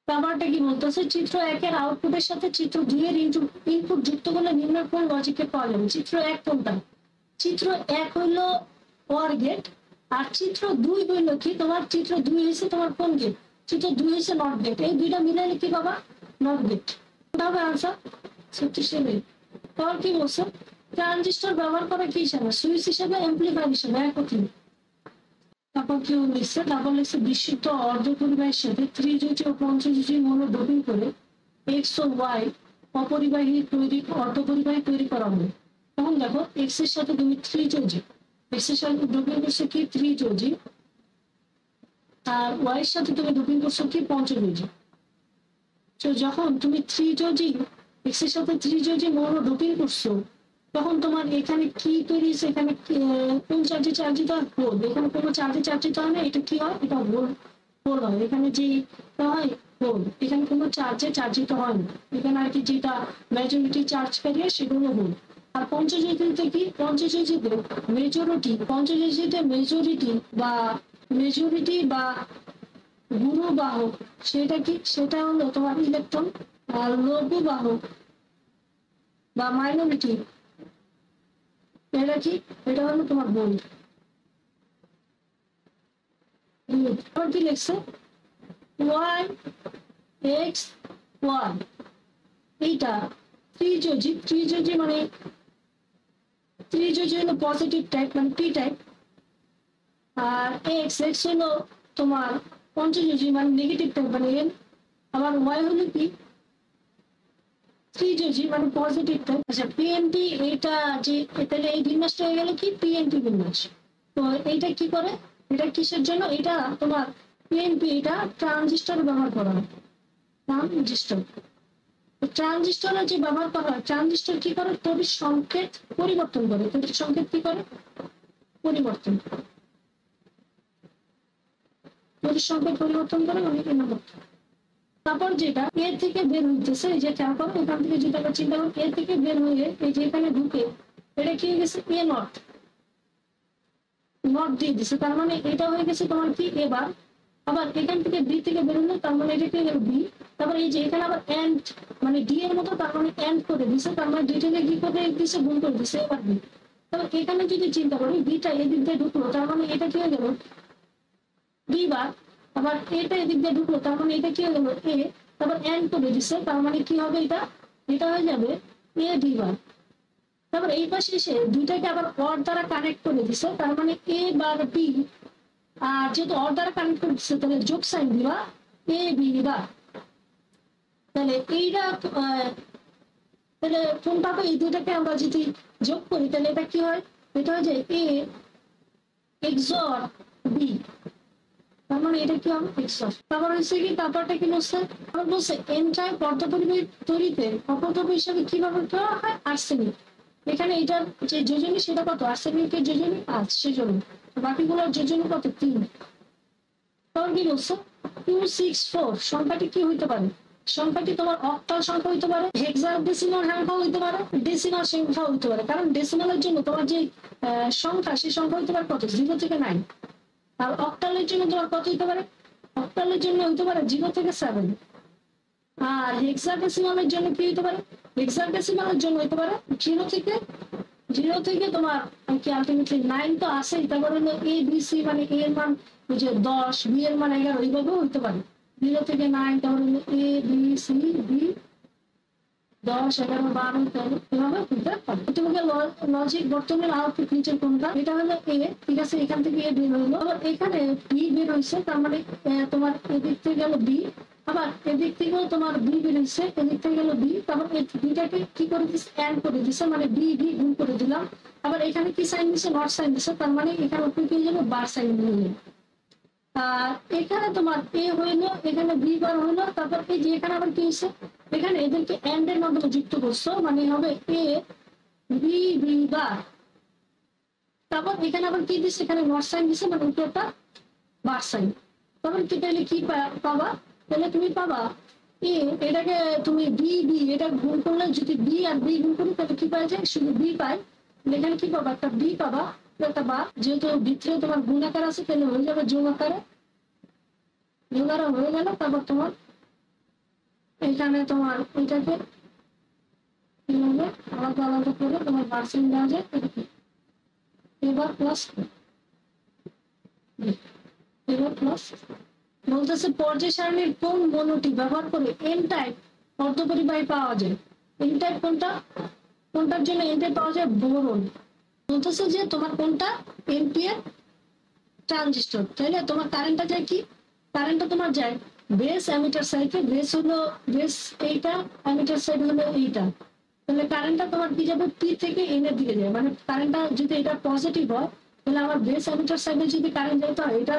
তারপরটা কি বলতেছে, চিত্র 1 এর আউটপুটের সাথে চিত্র 2 এর ইনপুট যুক্ত করলে নিম্নের কোন লজিক গেট পাওয়া যাবে। চিত্র 1 কোনটা, চিত্র 1 হইলো অর গেট, আর চিত্র 2 হইলো কি তোমার, চিত্র 2 হইছে তোমার কোন গেট, চিত্র 2 হইছে নট গেট। এই দুইটা মিলাইলে কি পাবা, নট গেট। কোনটা হবে আনসার 37। তারপর কি বলছে, ট্রানজিস্টর ব্যবহার করা কি হিসাবে, সুইচ হিসাবে, অ্যাম্পলিফায়ার হিসাবে, একই। তারপর কি লিখছে, তারপর লিখছে বিশুদ্ধ অর্ধপরিবাহীর সাথে ত্রিযোজী ও পঞ্চযোজী মৌল ডোপিং করে এক্স ও ওয়াই অপরিবাহী অর্ধপরিবাহী তৈরি করা হবে। তখন দেখো এক্স এর সাথে তুমি ত্রিযোজী, এক্স এর সাথে ডোপিং করছো কি ত্রিযোজী, আর ওয়াই এর সাথে তুমি ডোপিং করছো কি পঞ্চযোজী। তো যখন তুমি ত্রিযোজী এক্স এর সাথে ত্রিযোজী মৌল ডোপিং করছো তখন তোমার এখানে কি তৈরি হয়েছে, এখানে কোন চার্জে চার্জিত হয়, হোল। এখানে কোনো চার্জে চার্জিত হয় না, এটা কি হয়, এটা হোল হয়। এখানে যে হয় হোল, এখানে কোনো চার্জে চার্জিত হয় না, এখানে আর কি যেটা মেজরিটি চার্জ ক্যারিয়ার সেগুলো হোল। আর পঞ্চযোজীতে কি, পঞ্চযোজীতে মেজরিটি বা গুরু বাহক সেটা কি, সেটা হলো তোমার ইলেকট্রন। আর লঘু বাহক বা মাইনরিটি এটা কি, এটা হলো তোমার বোল্ড। কি লিখছে, ওয়াই এক্স ওয়াই, এইটা ত্রিযোজী মানে ত্রিযোজী হলো পজিটিভ টাইপ মানে পি টাইপ, আর এক্স হলো তোমার পঞ্চযোজী মানে নেগেটিভ টাইপ মানে এন। আবার ওয়াই হলো কি, ত্রিযোজী মানে পজিটিভ টাইপ। আচ্ছা পিএনপি এটা যে তাহলে এই বিন্যাসটা হয়ে গেল কি পিএনপি বিন্যাস। তো এইটা কি করে, এটা কিসের জন্য, এটা তোমার পিএনপি এটা ট্রানজিস্টর ব্যবহার করা হয়। ট্রানজিস্টর, ট্রানজিস্টরে যে ব্যবহার করা হয়, ট্রানজিস্টর কি করে তড়িৎ সংকেত পরিবর্তন করে। তড়িৎ সংকেত কি করে পরিবর্তন, তড়িৎ সংকেত পরিবর্তন করে মানে এই নম্বর। তারপর যেটা এ থেকে বের হইতেছে, এই যে খেয়াল করো এখান থেকে যেটা আমরা চিন্তা করো এ থেকে বের হয়ে এই যে এখানে ঢুকে এটা কি হয়ে গেছে এ নট, নট দিয়ে দিছে, তার মানে এটা হয়ে গেছে তোমার কি এবার। আবার এখান থেকে বি থেকে বেরোলো তার মানে এটা কি হলো বি। তারপরে এই যে এখানে আবার এন্ড মানে ডি এর মতো, তার মানে এন্ড করে দিছে, তার মানে দুইটাকে কি করে দিছে গুণ করে দিছে এবার বি। তারপর এখানে যদি চিন্তা করি বিটা এদিক দিয়ে ঢুকলো, তার মানে এটা কি হয়ে গেল বি বার। আবার এটা এদিক দিয়ে ঢুকলো, তার মানে এটা কি হয়ে গেল এ। তারপর এন্ড করে দিছে, তার মানে কি হবে এটা, এটা হয়ে যাবে এ বি বার। তারপর এই পাশে এসে দুইটাকে আবার অর দ্বারা কানেক্ট করে দিছে, তার মানে এ বার বি। আর যেহেতু অর দ্বারা কানেক্ট করে দিচ্ছে তাহলে যোগ সাইন দিবা এ বি বা। তাহলে এইটা তাহলে কোনটা এই দুইটাকে আমরা যদি যোগ করি তাহলে এটা কি হয়, এটা হয়ে যায় এ এক্সর বি, তার মানে এটা কি হবে এক্সর। তারপর হচ্ছে কি তারপরটা কি বলছে, আবার বলছে এন টাইপ অর্ধপরিবাহী তড়িতে অপদ্রব্য হিসাবে কি ব্যবহার করা হয় আর্সেনিক। এখানে এটার যে যোজনী সেটা কত, আর্সেনিকের যোজনী 5, সেজন্য বাকিগুলোর যোজনী কত 3। তারপর কি বলছে 264 সংখ্যাটি কি হইতে পারে, সংখ্যাটি তোমার অক্টাল সংখ্যা হইতে পারে, হেক্সাডেসিমাল সংখ্যা হইতে পারে, ডেসিমাল সংখ্যা হইতে পারে। কারণ ডেসিমালের জন্য তোমার যে সংখ্যা সেই সংখ্যা হইতে পারে কত 0 থেকে 9। আর অক্টালের জন্য তোমার কত হইতে পারে, অক্টালের জন্য হইতে পারে 0 থেকে 7। আর হেক্সাডেসিমালের জন্য কি হইতে পারে, হেক্সাডেসিমালের জন্য হইতে পারে 0 থেকে তোমার কি আলটিমেটলি 9 তো আসেই। তারপরে হলো এ বি সি মানে এ এর মান ওই যে 10, বি এর মান 11, এইভাবেও হইতে পারে 0 থেকে 9। তারপরে হলো এ বি সি বি 10, 11, 12 এভাবে হইতে পারে। তোমাকে লজিক বর্তমানের আউটপুট নিচের কোনটা, এটা হলো এ, ঠিক আছে এখান থেকে এ বের হইলো, আবার এখানে বি বের হয়েছে, তার মানে তোমার এদিক থেকে গেল বি, আবার এদিক থেকেও তোমার বি বের হয়েছে, এদিক থেকে গেল বি। তারপর এই বিটাকে কি করে দিচ্ছে এন্ড করে দিচ্ছে, মানে বি বি গুণ করে দিলাম। আবার এখানে কি সাইন দিচ্ছে নট সাইন দিচ্ছে, তার মানে এখানে উপরে কি যাবে বার সাইন হয়ে। আর এখানে তোমার এ হইলো, এখানে বি বার হইলো। তারপর এই যে এখানে আবার কি হয়েছে, এখানে এদেরকে এন্ড এর মাধ্যমে যুক্ত করছো, মানে হবে এ বি বি বার। তারপর এখানে আবার কি দিচ্ছে, এখানে নট সাইন দিচ্ছে, মানে উপরটা বার সাইন। তারপর কি তাহলে কি পাবা, তাহলে তুমি পাবা এ, এটাকে তুমি বি বি এটা গুণ করলে যদি বি আর বি গুণ করি তাহলে কি পাওয়া যায়, শুধু বি পাই। এখানে কি পাবা একটা বি পাবা, একটা বা, যেহেতু ভিতরে তোমার গুণ আকার আছে তাহলে হয়ে যাবে যোগ আকারে, যোগ আকারে হয়ে গেল। তারপর তোমার এখানে তোমার এটাকে কিভাবে আলাদা আলাদা করে তোমার পার্সেন্ট দেওয়া যায়, এবার প্লাস এবার প্লাস বলতেছে পর্যায় সারণীর কোন মনোটি ব্যবহার করে এন টাইপ অর্ধপরিবাহী পাওয়া যায়। এন টাইপ কোনটা, কোনটার জন্য এন টাইপ পাওয়া যায় বোরন। বলতেছে যে তোমার কোনটা এনপিএন ট্রানজিস্টর, তাইলে তোমার কারেন্টটা যায় কি, কারেন্টটা তোমার যায় বেস অ্যামিটার সাইডে, বেস হলো বেস এইটা, অ্যামিটার সাইড হলো এইটা। তাহলে কারেন্টটা তোমার কি যাবে পি থেকে এন এর দিকে যায়, মানে কারেন্টটা যদি এটা পজিটিভ হয় তাহলে আমার বেস অ্যামিটার সাইডে যদি কারেন্ট যাইতে হয় এটা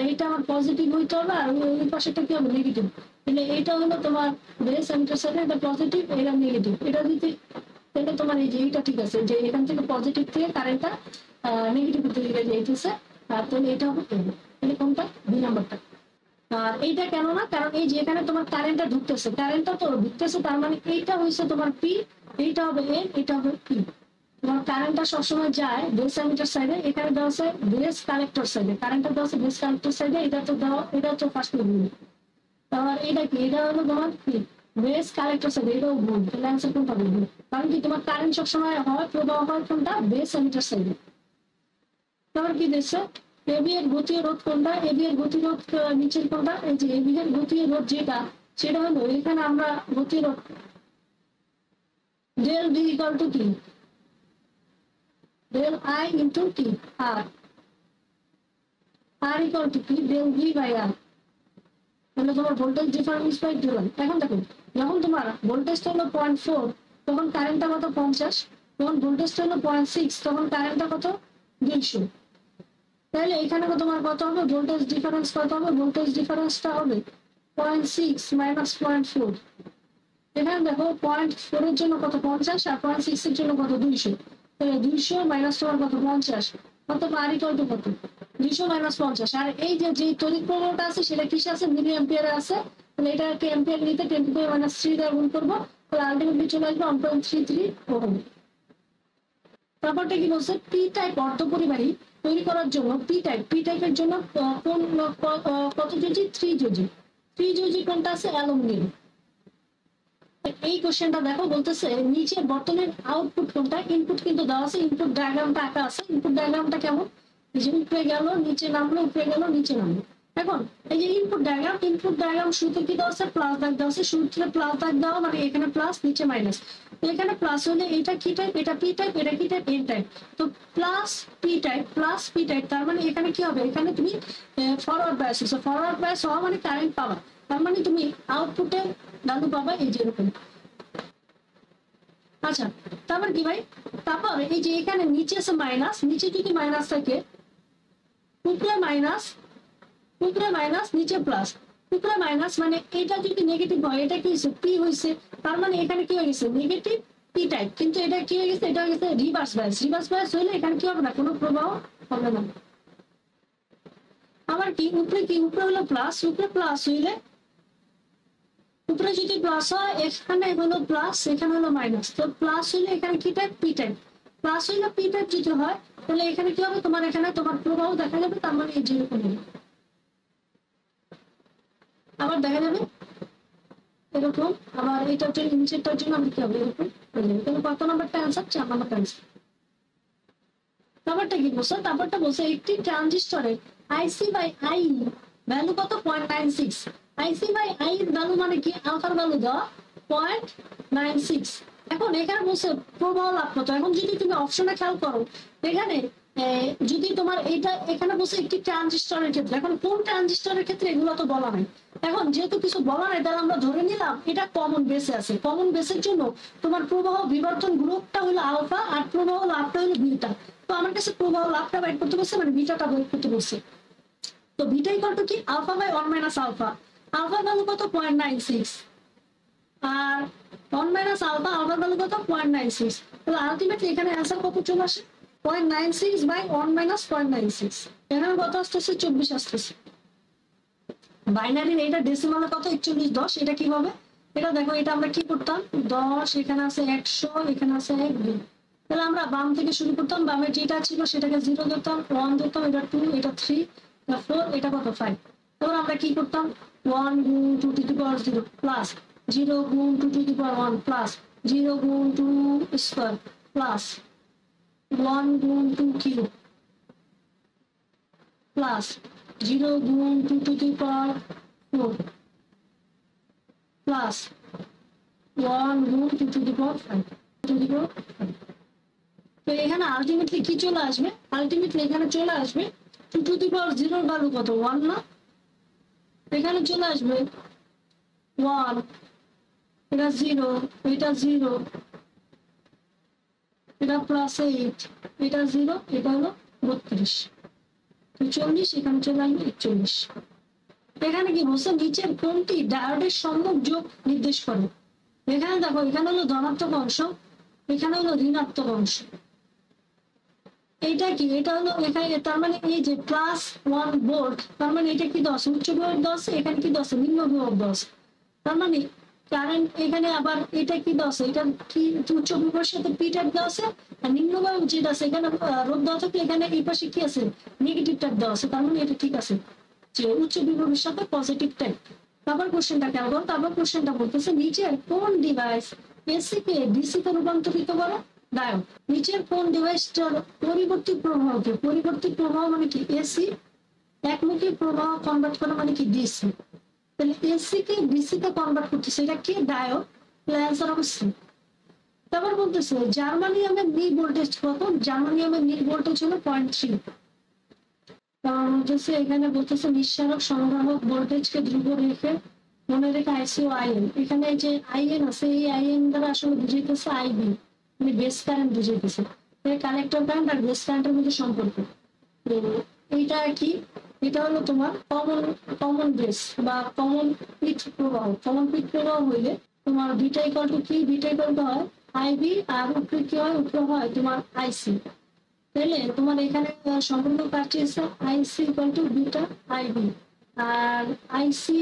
এইটা আমার পজিটিভ হইতে হবে, আর ওই পাশেটা কি হবে নেগেটিভ। তাহলে এইটা হলো তোমার বেস অ্যামিটার সাইডে, এটা পজিটিভ এটা নেগেটিভ। এটা যদি তাহলে তোমার এই যে এইটা ঠিক আছে, যে এখান থেকে পজিটিভ থেকে কারেন্টটা নেগেটিভ দিকে যাইতেছে, আর তাহলে এটা হবে তাহলে কোনটা দুই নাম্বারটা। আর এইটা কেন না, কারণ এই যে এখানে তোমার কারেন্টটা ঢুকতেছে, কারেন্টটা তো ঢুকতেছে, তার মানে এইটা হয়েছে তোমার পি, এইটা হবে এন, এটা হবে পি। তোমার কারেন্টটা সবসময় যায় বেস অ্যামিটার সাইডে, এখানে দেওয়া আছে বেস কালেক্টর সাইডে, কারেন্টটা দেওয়া আছে বেস কালেক্টর সাইডে, এটা তো দেওয়া, এটা হচ্ছে ফার্স্ট ভুল। তাহলে এটা কি, এটা হলো তোমার কি বেস কালেক্টর সাইডে, এটাও ভুল। তাহলে অ্যান্সার কোনটা ভুল, কারণ কি তোমার কারেন্ট সবসময় হয় প্রবাহ হয় কোনটা বেস অ্যামিটার সাইডে। তারপর কি দিচ্ছে এবি এর গতীয় রোধ কোনটা, এবি এর গতিরোধ নিচের কোনটা, এই যে এবি এর গতীয় রোধ যেটা সেটা হলো এখানে আমরা গতিরোধ ডেল ভি ইকুয়াল টু কি del I into T R equal to P del V by R, তাহলে তোমার ভোল্টেজ ডিফারেন্স বাই ডুয়াল। এখন দেখো যখন তোমার ভোল্টেজটা হলো 0.4 তখন কারেন্টটা কত 50, যখন ভোল্টেজটা হলো 0.6 তখন কারেন্টটা কত 200। তাহলে এখানে তোমার কত হবে ভোল্টেজ ডিফারেন্স, কত হবে ভোল্টেজ ডিফারেন্সটা হবে 0.6 মাইনাস 0.4। এখানে দেখো 0.4 এর জন্য কত 50 আর 0.6 এর জন্য কত 200। তাহলে 200 মাইনাস তোমার কত 50, কত আর ইকুয়াল টু কত 200 মাইনাস 50। আর এই যে তড়িৎ প্রবাহটা আছে সেটা কিসে আছে মিলি অ্যাম্পিয়ারে আছে। তাহলে এটাকে অ্যাম্পিয়ার নিতে 10 টু পাওয়ার মাইনাস 3 দ্বারা গুণ করবো, তাহলে আলটিমেটলি চলে আসবে 1.33 ওহম। তারপরটা কি বলছে পি টাইপ অর্ধপরিবাহী তৈরি করার জন্য পি টাইপের জন্য কোন কত যোজি 3 যোজি। 3 যোজি কোনটা আছে অ্যালুমিনিয়াম। এই কোশ্চেনটা দেখো বলতেছে নিচে বর্তনীর আউটপুট কোনটা, ইনপুট কিন্তু দেওয়া আছে, ইনপুট ডায়াগ্রামটা আঁকা আছে। ইনপুট ডায়াগ্রামটা কেমন, এই যে উপরে গেল নিচে নামলো, উপরে গেল নিচে নামলো। এখন এই যে ইনপুট ডায়াগ্রাম শুরুতে কি দেওয়া আছে প্লাস দাগ দেওয়া আছে, শুরুতে প্লাস দাগ দেওয়া মানে এখানে প্লাস নিচে মাইনাস। তো এখানে প্লাস হলে এটা কি টাইপ, এটা পি টাইপ, এটা কি টাইপ এন টাইপ। তো প্লাস পি টাইপ তার মানে এখানে কি হবে, এখানে তুমি ফরওয়ার্ড বায়াস আছে, ফরওয়ার্ড বায়াস হওয়া মানে কারেন্ট পাবা, তার মানে তুমি আউটপুটে ভ্যালু পাবা এই যে এরকম। আচ্ছা তারপর কি ভাই, তারপর এই যে এখানে নিচে আছে মাইনাস, নিচে যদি মাইনাস থাকে উপরে মাইনাস নিচে প্লাস, উপরে মাইনাস মানে এটা যদি নেগেটিভ হয় এটা কি হয়েছে পি হয়েছে, তার মানে এখানে কি হয়ে গেছে নেগেটিভ পি টাইপ। কিন্তু এটা কি হয়ে গেছে, এটা হয়ে গেছে রিভার্স বায়াস হইলে এখানে কি হবে না, কোনো প্রভাব হবে না। আবার কি উপরে হলো প্লাস, উপরে প্লাস হইলে উপরে যদি প্লাস হয় এখানে হলো প্লাস এখানে হলো মাইনাস, তো প্লাস হইলে এখানে কি টাইপ পি টাইপ, প্লাস হইলে পি টাইপ যদি হয় তাহলে এখানে কি হবে তোমার এখানে তোমার প্রবাহ দেখা যাবে, তার মানে এই যেরকম হবে। আবার দেখা যাবে এরকম, আবার এটা নিচেরটার জন্য আমি কি হবে এরকম হয়ে যাবে। তাহলে কত নাম্বারটা অ্যান্সার, 4 নাম্বারটা অ্যান্সার। তারপরটা কি বলছে, তারপরটা বলছে একটি ট্রানজিস্টরের আইসি বাই আই ভ্যালু কত 0.96। আইসি বাই আই ভ্যালু মানে কি, আলফার ভ্যালু দেওয়া 0.96। এখন এখানে বলছে প্রবাহ লাভ কত। এখন যদি তুমি অপশনে খেয়াল করো এখানে যদি তোমার এইটা এখানে বলছে একটি ট্রানজিস্টরের ক্ষেত্রে, এখন কোন ট্রানজিস্টরের ক্ষেত্রে এগুলো তো বলা নাই। এখন যেহেতু কিছু বলা নাই তাহলে আমরা ধরে নিলাম এটা কমন বেসে আছে। কমন বেসের জন্য তোমার প্রবাহ বিবর্তন গ্রুপটা হলো আলফা আর প্রবাহ লাভটা হলো বিটা। তো আমার কাছে প্রবাহ লাভটা বাইর করতে বলছে, মানে বিটাটা বের করতে বলছে। তো বিটা ইকুয়াল টু কি আলফা বাই 1 মাইনাস আলফা। আলফার ভ্যালু কত 0.96 আর 1 মাইনাস আলফার ভ্যালু কত 0.96। তাহলে আলটিমেটলি এখানে অ্যান্সার কত চলে আসে 0.96 বাই 1 মাইনাস 0.96। এখানে কত আসতেছে 24 আসতেছে। বাইনারির এটা ডেসিমালে কত 41 10। এটা কিভাবে, এটা দেখো এটা আমরা কি করতাম 10 এখানে আছে 100 এখানে আছে 1 2। তাহলে আমরা বাম থেকে শুরু করতাম, বামে যেটা ছিল সেটাকে 0 ধরতাম, 1 ধরতাম, এটা 2 এটা 3 এটা 4 এটা কত 5। তারপর আমরা কি করতাম 1 গুণ 2 টু দি পাওয়ার 0 প্লাস 0 গুণ 2 টু দি পাওয়ার 1 প্লাস 0 গুণ 2 স্কয়ার প্লাস 1 গুণ 2 কিউব প্লাস 0 গুণ 2 টু দি পাওয়ার 4 প্লাস 1 গুণ 2 two the power 5 two the পাওয়ার 5। তো এখানে আলটিমেটলি কি চলে আসবে, আলটিমেটলি এখানে চলে আসবে 2 টু দি পাওয়ার 0 এর ভ্যালু কত 1 না, এখানে চলে আসবে 1 এটা 0 এটা 0 এটা প্লাস 8 এটা 0 এটা হলো 32 40 এখানে চলে আসবে 41। এখানে কি বলছে নিচের কোনটি ডায়োডের সম্মুখ যোগ নির্দেশ করে। এখানে দেখো এখানে হলো ধনাত্মক অংশ, এখানে হলো ঋণাত্মক অংশ। এইটা কি, এটা হলো এখানে তার মানে এই যে প্লাস 1 ভোল্ট, তার মানে এটা কি 10 উচ্চ বিভব 10, এখানে কি 10 নিম্ন বিভব 10। তার মানে কারেন্ট এখানে আবার এটা কি 10, এটা কি উচ্চ বিভবের সাথে পি টাইপ দেওয়া আছে, আর নিম্ন বিভব যেটা আছে এখানে রোধ দেওয়া থাকলে এখানে এই পাশে কি আছে নেগেটিভ টাইপ দেওয়া আছে, তার মানে এটা ঠিক আছে যে উচ্চ বিভবের সাথে পজিটিভ টাইপ। তারপর কোশ্চেনটা কেন বল, তারপর কোশ্চেনটা বলতেছে নিচের কোন ডিভাইস এসি কে ডিসি তে রূপান্তরিত করে, ডায়োড। নিচের কোন ডিভাইসটার পরিবর্তী প্রবাহ মানে কি এসি, একমুখী প্রবাহ কনভার্ট করে মানে কি ডিসি। তাহলে এসি কে ডিসি তে কনভার্ট করতেছে এটা কি ডায়োড, অ্যান্সার হবে সি। তারপর বলতেছে জার্মানিয়ামের নি ভোল্টেজ কত, জার্মানিয়ামের নি ভোল্টেজ হলো 0.3। তারপর বলতেছে এখানে বলতেছে নিঃসারক সংগ্রাহক ভোল্টেজকে ধ্রুব রেখে মনে রেখে আইসি ও আইএন, এখানে এই যে আইএন আছে এই আইএন দ্বারা আসলে বুঝাইতেছে আইবি, মানে বেস কারেন্ট বুঝাইতেছে। কালেক্টর কারেন্ট আর বেস কারেন্টের মধ্যে সম্পর্ক। তো এইটা কি, এটা হলো তোমার কমন কমন বেস বা কমন পিট প্রবাহ। কমন পিট প্রবাহ হইলে তোমার বিটা ইকুয়াল টু কি, বিটা ইকুয়াল টু হয় আইবি, আর উপরে কি হয়, উপরে হয় তোমার আইসি। তাহলে তোমার এখানে সম্পূর্ণ কাজটি হচ্ছে আইসি ইকুয়াল টু বিটা আইবি, আর আইসি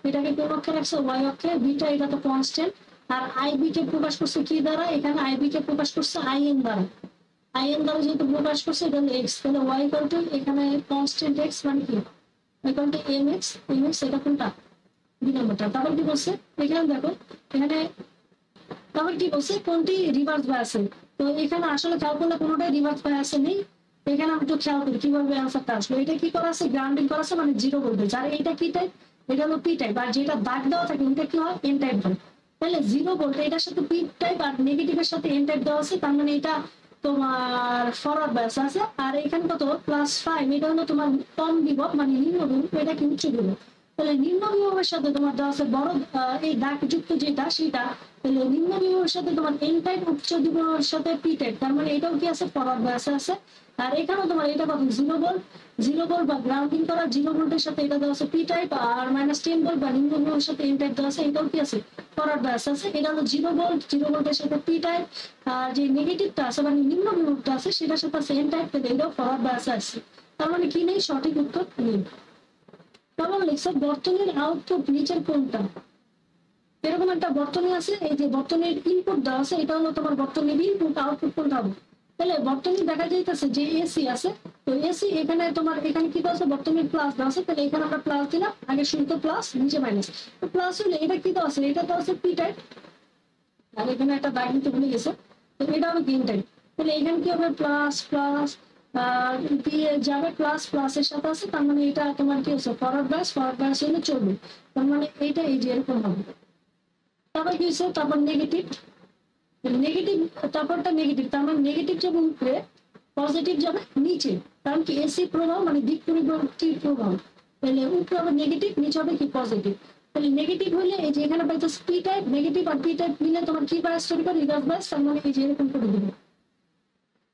এটাকে কোন অক্ষে রাখছে, ওয়াই অক্ষে, বিটা এটা তো কনস্ট্যান্ট, আর আইবি কে প্রকাশ করছে কি দ্বারা, এখানে আইবি কে প্রকাশ করছে আইএন দ্বারা। আইএন দ্বারা যেহেতু প্রকাশ করছে এটা হলো এক্স, তাহলে ওয়াই ইকুয়াল টু এখানে কনস্ট্যান্ট এক্স মানে কি equal to M X, M X এটা কোনটা, দুই নম্বরটা। তারপর কি বলছে এখানে দেখো, এখানে তারপর কি বলছে কোনটি রিভার্স বায়াসে, তো এখানে আসলে খেয়াল করলে কোনোটাই রিভার্স বায়াসে নেই। এখানে আমি একটু খেয়াল করি কিভাবে অ্যান্সারটা আসলো। এটা কি করা আছে, গ্রাউন্ডিং করা আছে, মানে জিরো ভোল্টেজ। আর এটা কি টাইপ, এটা হলো পি টাইপ, আর যেটা দাগ দেওয়া থাকে এটা কি হয়, এন টাইপ হয়। তাহলে জিরো ভোল্ট এটার সাথে পি টাইপ আর নেগেটিভের সাথে এন টাইপ দেওয়া আছে, তার মানে এটা তোমার ফরওয়ার্ড বায়াস আছে। আর এখানে কত +5, এটা হলো তোমার কম বিভব মানে নিম্ন বিভব, এটা কি উচ্চ বিভব। তাহলে নিম্ন বিভবের সাথে তোমার দেওয়া আছে বড় এই দাগ যুক্ত যেটা সেটা, তাহলে নিম্ন বিভবের সাথে তোমার এন টাইপ, উচ্চ বিভবের সাথে পি টাইপ, তার মানে এটাও কি আছে, ফরওয়ার্ড বায়াস আছে। আর এখানেও তোমার এটা কত 0 ভোল্ট, 0 ভোল্ট বা গ্রাউন্ডিং করা 0 ভোল্টের সাথে এটা দেওয়া আছে পি টাইপ, আর -10 ভোল্ট বা নিম্ন বিভবের সাথে এন টাইপ দেওয়া আছে, এটাও কি আছে, ফরওয়ার্ড বায়াস আছে। এটা হলো 0 ভোল্ট, 0 ভোল্টের সাথে পি টাইপ, আর যে নেগেটিভটা আছে মানে নিম্ন বিভবটা আছে সেটার সাথে আছে এন টাইপ, তাহলে এটাও ফরওয়ার্ড বায়াস আছে। তার মানে কি নেই, সঠিক উত্তর নেই। তারপর লিখছে বর্তনীর আউটপুট নিচের কোনটা। এরকম একটা বর্তনী আছে, এই যে বর্তনীর ইনপুট দেওয়া আছে, এটা হলো তোমার বর্তনীর ইনপুট, আউটপুট কোনটা হবে। তাহলে বর্তনী দেখা যাইতেছে যে এসি আছে, তো এসি এখানে তোমার এখানে কি দেওয়া আছে, বর্তনীর প্লাস দেওয়া আছে, তাহলে এখানে আমরা প্লাস দিলাম, আগে শুরুতে প্লাস নিচে মাইনাস। তো প্লাস হলে এটা কি দেওয়া আছে, এটা দেওয়া আছে পি টাইপ, আর এখানে একটা দাগ নিতে ভুলে গেছে, তো এটা হবে গ্রিন টাইপ। তাহলে এখানে কি হবে, প্লাস প্লাস দিয়ে যাবে, প্লাস প্লাসের সাথে আছে, তার মানে এটা তোমার কি হচ্ছে, ফরওয়ার্ড বায়াস, ফরওয়ার্ড বায়াস হলে চলবে, তার মানে এইটা এই যে এরকম হবে। তারপর কি হচ্ছে, তারপর নেগেটিভ, নেগেটিভ তারপরটা নেগেটিভ, তার মানে নেগেটিভ যাবে উপরে, পজিটিভ যাবে নিচে, কারণ কি এসি প্রভাব মানে দিক পরিবর্তী প্রভাব। তাহলে উপরে হবে নেগেটিভ, নিচে হবে কি পজিটিভ। তাহলে নেগেটিভ হলে এই যে এখানে পাইতেছে পি টাইপ, নেগেটিভ আর পি টাইপ মিলে তোমার কি বায়াস তৈরি করে, রিভার্স বায়াস, তার মানে এই যে এরকম করে দিবে।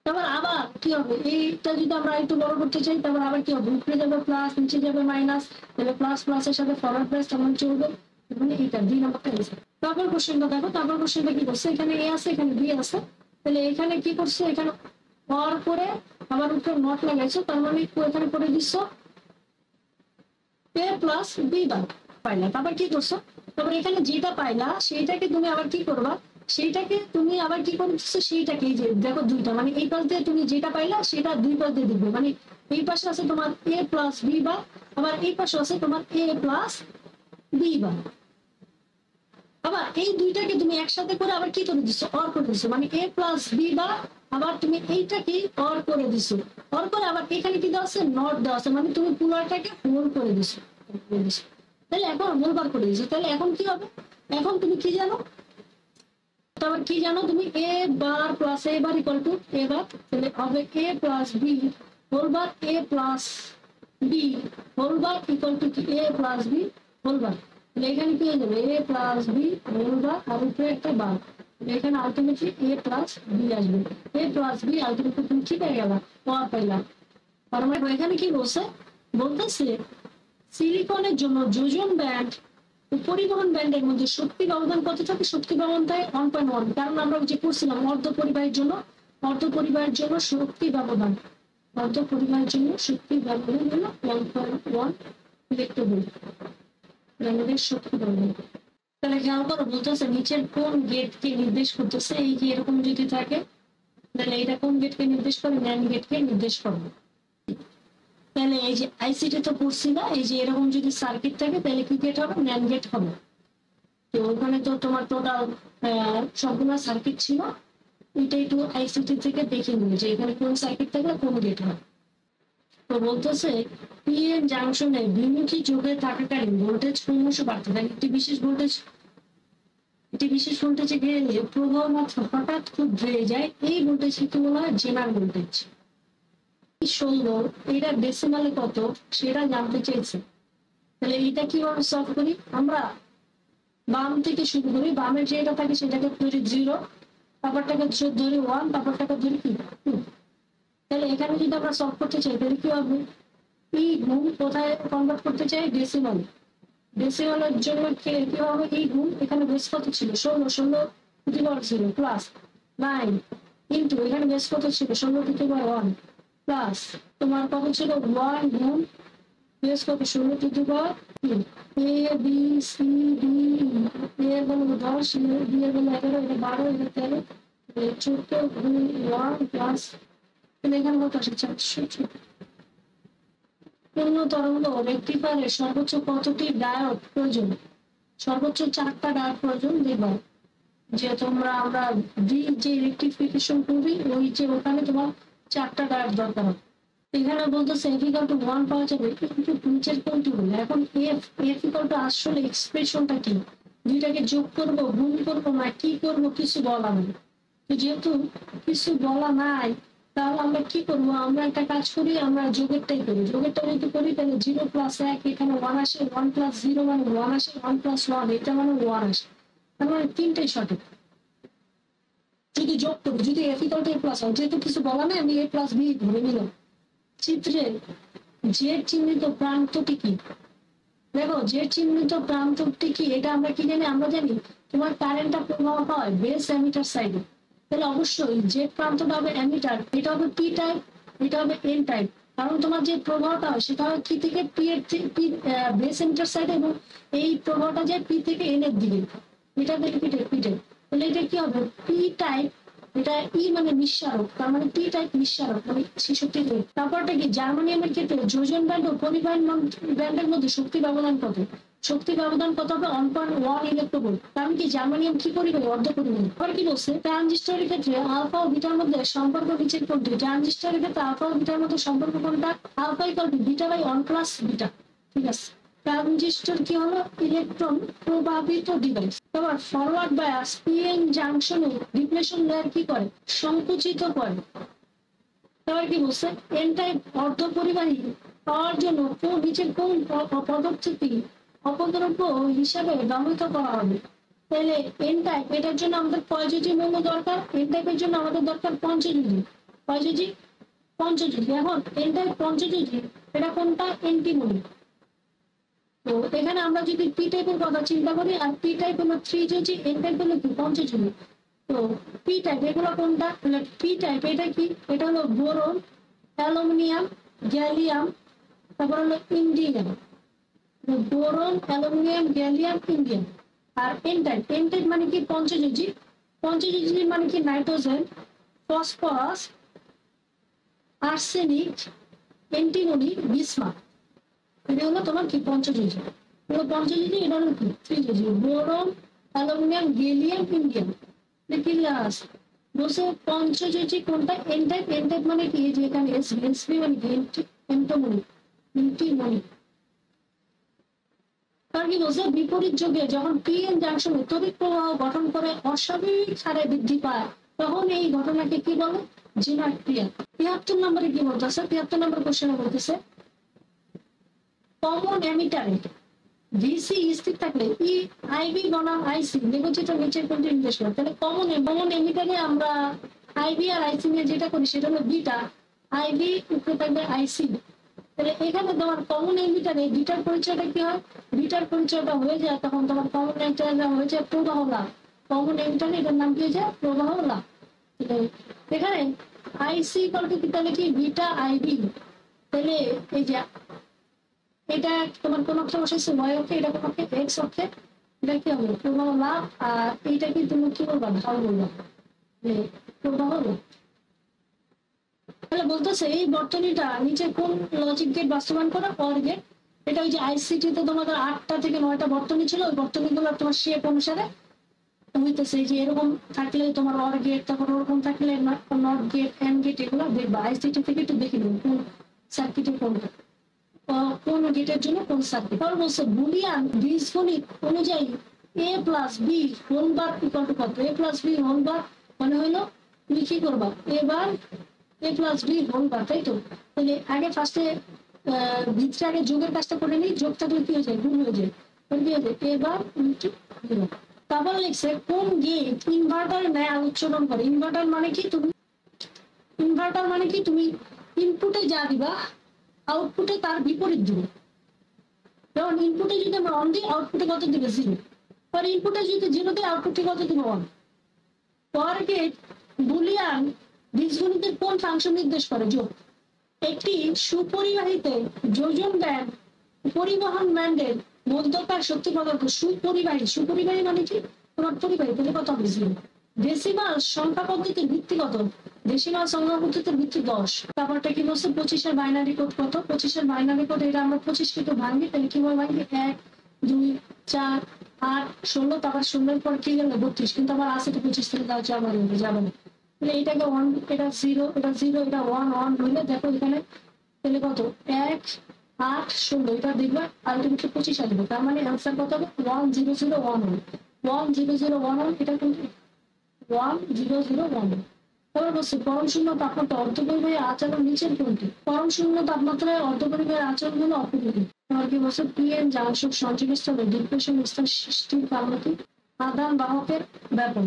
তারপর আবার কি হবে, এইটা যদি আমরা একটু বড় করতে চাই, তারপর আবার কি হবে, উপরে যাবে প্লাস, নিচে যাবে মাইনাস, তাহলে প্লাস প্লাসের সাথে ফরওয়ার্ড বায়াস তেমন চলবে, মানে এইটা 2 নম্বরটা এসে। তারপর কোশ্চেনটা দেখো, তারপর কোশ্চেনটা কি করছে, এখানে এ আছে এখানে বি আছে, তাহলে এখানে কি করছে, এখানে অর করে আবার উপরে নট লাগাইছো, তার মানে এখানে করে দিচ্ছ এ প্লাস বি বার পাইলা। তারপর কি করছো, তারপর এখানে যেটা পাইলা সেইটাকে তুমি আবার কি করবা, সেইটাকে তুমি আবার কি করছো, সেইটাকে এই যে দেখো দুইটা, মানে এই পাশ দিয়ে তুমি যেটা পাইলা সেটা দুই পাশ দিয়ে দিবে, মানে এই পাশে আছে তোমার এ প্লাস বি বার, আবার এই পাশে আছে তোমার এ প্লাস বি বার। আবার এই দুইটাকে তুমি একসাথে করে আবার কি করে দিচ্ছ, অর করে দিচ্ছ, মানে এ প্লাস বি বা আবার তুমি এইটাকে অর করে দিছো, অর করে আবার এখানে কি দেওয়া আছে, নট দেওয়া আছে, মানে তুমি পুরোটাকে হোল করে দিছো। তাহলে এখন হোল বার করে দিছো, তাহলে এখন কি হবে, এখন তুমি কি জানো, তারপর কি জানো তুমি, A bar plus A bar equal to A bar, তাহলে হবে A plus B whole bar, A plus B whole bar equal to A plus B whole bar. এখানে কি হয়ে যাবে, A plus B whole bar, আর উপরে একটা বার, এখানে আলটিমেটলি এ প্লাস বি আসবে, এ প্লাস বি আলটিমেটলি তুমি কি পেয়ে গেলা, পাওয়ার পাইলা। তার মানে এখানে কি বলতেছে সিলিকনের জন্য যোজন ব্যান্ড ও পরিবহন ব্যান্ডের মধ্যে শক্তি ব্যবধান কত থাকে, শক্তি ব্যবধান থাকে 1.1, কারণ আমরা যে করছিলাম অর্ধ পরিবাহের জন্য শক্তি ব্যবধান, অর্ধ পরিবাহের জন্য শক্তি ব্যবধান হলো 1.1 ইলেকট্রোভোল্ট, আমাদের শক্তি ব্যবধান। তাহলে খেয়াল করো বলতেছে নিচের কোন গেটকে নির্দেশ করতেছে, এই যে এরকম যদি থাকে তাহলে এটা কোন গেটকে নির্দেশ করে, ন্যান্ড গেটকে নির্দেশ করবে। তাহলে এই যে আইসিটি তো পড়ছি না, এই যে এরকম যদি সার্কিট থাকে তাহলে কি গেট হবে, ন্যান্ড গেট হবে। তো ওখানে তো তোমার টোটাল সম্পূর্ণ সার্কিট ছিল, এটা একটু আইসিটি থেকে দেখে নিবে যে এখানে কোন সার্কিট থাকলে কোন গেট হয়। তো বলতেছে পিএন জাংশনে দ্বিমুখী যোগে থাকাকালীন ভোল্টেজ ক্রমশ বাড়তে থাকে, একটি বিশেষ ভোল্টেজে গেলে প্রবাহ মাত্রা হঠাৎ খুব বেড়ে যায়, এই ভোল্টেজকে কি বলা হয়, জেনার ভোল্টেজ। 16 এটা ডেসিমালে কত সেটা জানতে চেয়েছে। তাহলে এটা কিভাবে সলভ করি আমরা, বাম থেকে শুরু করি, বামের যেটা থাকে সেটাকে ধরি 0, তারপরটাকে ধরি 1, তারপরটাকে ধরি কি 2। তাহলে এখানে যদি আমরা সলভ করতে চাই তাহলে কি হবে, ই গুণ কোথায় কনভার্ট করতে চাই, ডেসিমাল। ডেসিমালের জন্য কি হবে, এই গুণ এখানে বেস কত ছিল 16, 16 টু দি পাওয়ার 0 প্লাস 9 কিন্তু এখানে বেস কত ছিল 16 টু দি পাওয়ার 1 প্লাস তোমার কত ছিল 1 গুণ বেস কত 16 to the power 3। A B C D, A এর বলো 10, বি এর বলো 11, এটা 12, এটা 13, 14 গুণ 1 প্লাস এখানে কত আসে 400। পূর্ণ তরঙ্গ রেক্টিফায়ারের সর্বোচ্চ কতটি ডায়োড প্রয়োজন, সর্বোচ্চ 4টা ডায়োড প্রয়োজন। দেখবা যে তোমরা আমরা যে রেক্টিফিকেশন করবি ওই যে ওখানে তোমার 4টা ডায়োড দরকার হবে। এখানে বলতেছে f = 1 পাওয়া যাবে কিন্তু নিচের কোনটি বলে। এখন f আসলে এক্সপ্রেশনটা কি, দুইটাকে যোগ করব গুণ করব না কি করব কিছু বলা নেই। তো যেহেতু কিছু বলা নাই তাহলে আমরা কি করবো, আমরা একটা কাজ করি, আমরা যোগেরটাই করি। যোগেরটা যদি করি তাহলে 0 + 1 এখানে 1 আসে, 1 + 0 মানে 1 আসে, 1 + 1 এটা মানে 1 আসে, তার মানে তিনটাই সঠিক। যদি যোগ করি, যদি f = a + হয়, যেহেতু কিছু বলা নেই আমি a + b ধরে নিলাম। চিত্রে যে চিহ্নিত প্রান্তটি কি, দেখো যে চিহ্নিত প্রান্তটি কি এটা আমরা কি জানি, আমরা জানি তোমার কারেন্টটা প্রবাহ হয় বেস এমিটার সাইডে। তাহলে অবশ্যই যে প্রান্তটা হবে এমিটার এটা হবে পি টাইপ, এটা হবে এন টাইপ, কারণ তোমার যে প্রবাহটা হয় সেটা হয় কি থেকে পি এর পি বেস এমিটার সাইডে এবং এই প্রবাহটা যায় পি থেকে এন এর দিকে, এটা থেকে পি টাইপ। তাহলে এটা কি হবে পি টাইপ, এটা ই মানে নিঃসারক, তার মানে পি টাইপ নিঃসারক মানে 66। তারপরটা কি জার্মানিয়ামের ক্ষেত্রে যোজন ব্যান্ড ও পরিবাহী ব্যান্ডের মধ্যে শক্তি ব্যবধান কত, শক্তি ব্যবধান কত হবে 1.1 ইলেকট্রোভোল্ট। কারণ কি জার্মানিয়াম কি পরিবাহী অর্ধ পরিবাহী। আবার কি বলছে ট্রানজিস্টরের ক্ষেত্রে আলফা ও বিটার মধ্যে সম্পর্ক নিচের কোনটি, ট্রানজিস্টরের ক্ষেত্রে আলফা ও বিটার মধ্যে সম্পর্ক কোনটা, আলফা = β/1 + বিটা। ঠিক আছে, ট্রানজিস্টর কি হলো ইলেকট্রন প্রবাহিত ডিভাইস। এবার ফরওয়ার্ড বায়াস পিএন জাংশনে ডিপ্লেশন লেয়ার কি করে, সংকুচিত করে। এবার কি বলছে এন টাইপ অর্ধ পরিবাহী পাওয়ার জন্য নিচের কোন পদক্ষেপটি অপদ্রব্য হিসাবে ব্যবহৃত করা হবে। তাহলে এন টাইপ এটার জন্য আমাদের কয়যোজি মৌল দরকার, এন টাইপের জন্য আমাদের দরকার পঞ্চযোজি। কয়যোজি, পঞ্চযোজি। এখন এন টাইপ পঞ্চযোজি এটা কোনটা, এন্টিমনি। তো এখানে আমরা যদি পি টাইপের কথা চিন্তা করি, আর পি টাইপ হলো 3 যোজি, এন টাইপ হলো কি পঞ্চযোজি। তো পি টাইপ এগুলো কোনটা, পি টাইপ এটা কি, এটা হলো বোরন, অ্যালুমিনিয়াম, গ্যালিয়াম, তারপর হলো indium. Boron, aluminium, gallium, indium. আর এন টাইপ মানে কি পঞ্চযোজি। পঞ্চযোজি মানে কি nitrogen, phosphorus, arsenic, antimony, bismuth. এটা হলো তোমার কি পঞ্চযোজি। এগুলো পঞ্চযোজি, এটা হলো কি 3 যোজি, বোরন, অ্যালুমিনিয়াম, গ্যালিয়াম, ইন্ডিয়াম। কি আছে বলছে পঞ্চযোজি কোনটা, এন টাইপ। এন টাইপ মানে কি যে এখানে এসবি মানে কি এন্টিমনি। কারণ কি বলছে বিপরীত যোগে যখন পিএন জাংশনে তড়িৎ প্রবাহ গঠন করে অস্বাভাবিক হারে বৃদ্ধি পায় তখন এই ঘটনাকে কি বলে, জিমাট ক্রিয়া। 73 নম্বরে কি বলতেছে, 73 নম্বর কোশ্চেনে বলতেছে কমন এমিটারে ভিসি স্থির থাকলে ই আইবি বনাম আইসি নির্বাচিত নিচের কোনটি নির্দেশ করে। তাহলে কমন এমিটারে আমরা আইবি আর আইসি নিয়ে যেটা করি সেটা হলো বিটা, আইবি উপরে থাকবে আইসি। তাহলে এখানে তোমার কমন এমিটারে বিটার পরিচয়টা কি হয়, বিটার পরিচয়টা হয়ে যায় তখন তোমার কমন এমিটারে হয়ে যায় প্রবাহ লাভ। কমন এমিটারে এটার নাম কি হয়ে যায় প্রবাহ লাভ। এখানে আইসি কি তাহলে কি বিটা আইবি। তাহলে এই যে এটা তোমার কোন অক্ষে বসেছে ওয়াই অক্ষে, এটা কোন অক্ষে এক্স অক্ষে, এটা কি হবে প্রবাহ লাভ। আর এইটা কি তুমি কি বলবা ঢাল বলবা, প্রবাহ লাভ। তাহলে বলতেছে এই বর্তনীটা নিচে কোন লজিক গেট বাস্তবায়ন করে, অর গেট। এটা ওই যে আইসিটি তে তোমাদের 8টা থেকে 9টা বর্তনী ছিল, ওই বর্তনীগুলো তোমার শেপ অনুসারে হইতেছে যে এরকম থাকলে তোমার অর গেট, তারপর ওরকম থাকলে নট গেট, এন্ড গেট, এগুলো দেখবা আইসিটি থেকে একটু দেখে নিন কোন সার্কিটের কোনটা, কোন গেটের জন্য কোন সার্কিট। তারপর বলছে বুলিয়ান বীজগণিত অনুযায়ী a + b whole bar equal to কত, a + b হোল বার মানে হলো তুমি কি করবা এবার a + b হোল বার, তাই তো। তাহলে আগে ফার্স্টে ভিতরে আগে যোগের কাজটা করে নিই, যোগ থাকলে কি হয়ে যায় গুণ হয়ে যায়, কি হয়ে যায় এবার ইনটু তারপর লিখছে কোন গেট ইনভার্টার ন্যায় আচরণ করে। ইনভার্টার মানে কি তুমি ইনপুটে যা দিবা আউটপুটে তার বিপরীত দিবে। যেমন ইনপুটে যদি আমরা অন দিই আউটপুটে কত দিবে 0, আর ইনপুটে যদি 0 দিই আউটপুটে কত দিবে 1। পর গেট বুলিয়ান বীজগণিতের কোন ফাংশন নির্দেশ করে? যোগ। একটি সুপরিবাহীতে যোজন ব্যান্ড পরিবহন ব্যান্ডের মধ্যকার শক্তি পদার্থ সুপরিবাহী মানে কি তোমার পরিবাহী, তাহলে কত হবে 0। ডেসিমাল সংখ্যা পদ্ধতির ভিত্তি কত? ডেসিমাল সংখ্যা পদ্ধতির ভিত্তি 10। তারপরটা কি বলছে 25-এর বাইনারি কোড কত? 25-এর বাইনারি কোড এটা আমরা 25 কে ভাঙি, তাহলে কিভাবে ভাঙি 1 2 4 8 16, তারপর 16 পর কি গেল 32, কিন্তু আমার আছে তো 25 থেকে দাও যাবে না। তাহলে এটাকে 1 এটা 0 এটা 0 এটা 1 1 হইলে দেখো এখানে তাহলে কত 1 8 16 এটা দেখবা আলটিমেটলি 25 আসবে। তার মানে आंसर কত হবে 1001 1001 এটা কিন্তু 1001। তারপর বলছে পরম শূন্য তাপমাত্রা অর্ধপরিবাহী আচরণ নিচের কোনটি? পরম শূন্য তাপমাত্রায় অর্ধপরিবাহী আচরণ হলো অপরিবাহী। তোমার কি বলছে পিএন জাংশন সংযোগস্থলে ডিপ্রেশন স্তর সৃষ্টির কারণ কি? আদান বাহকের ব্যাপন।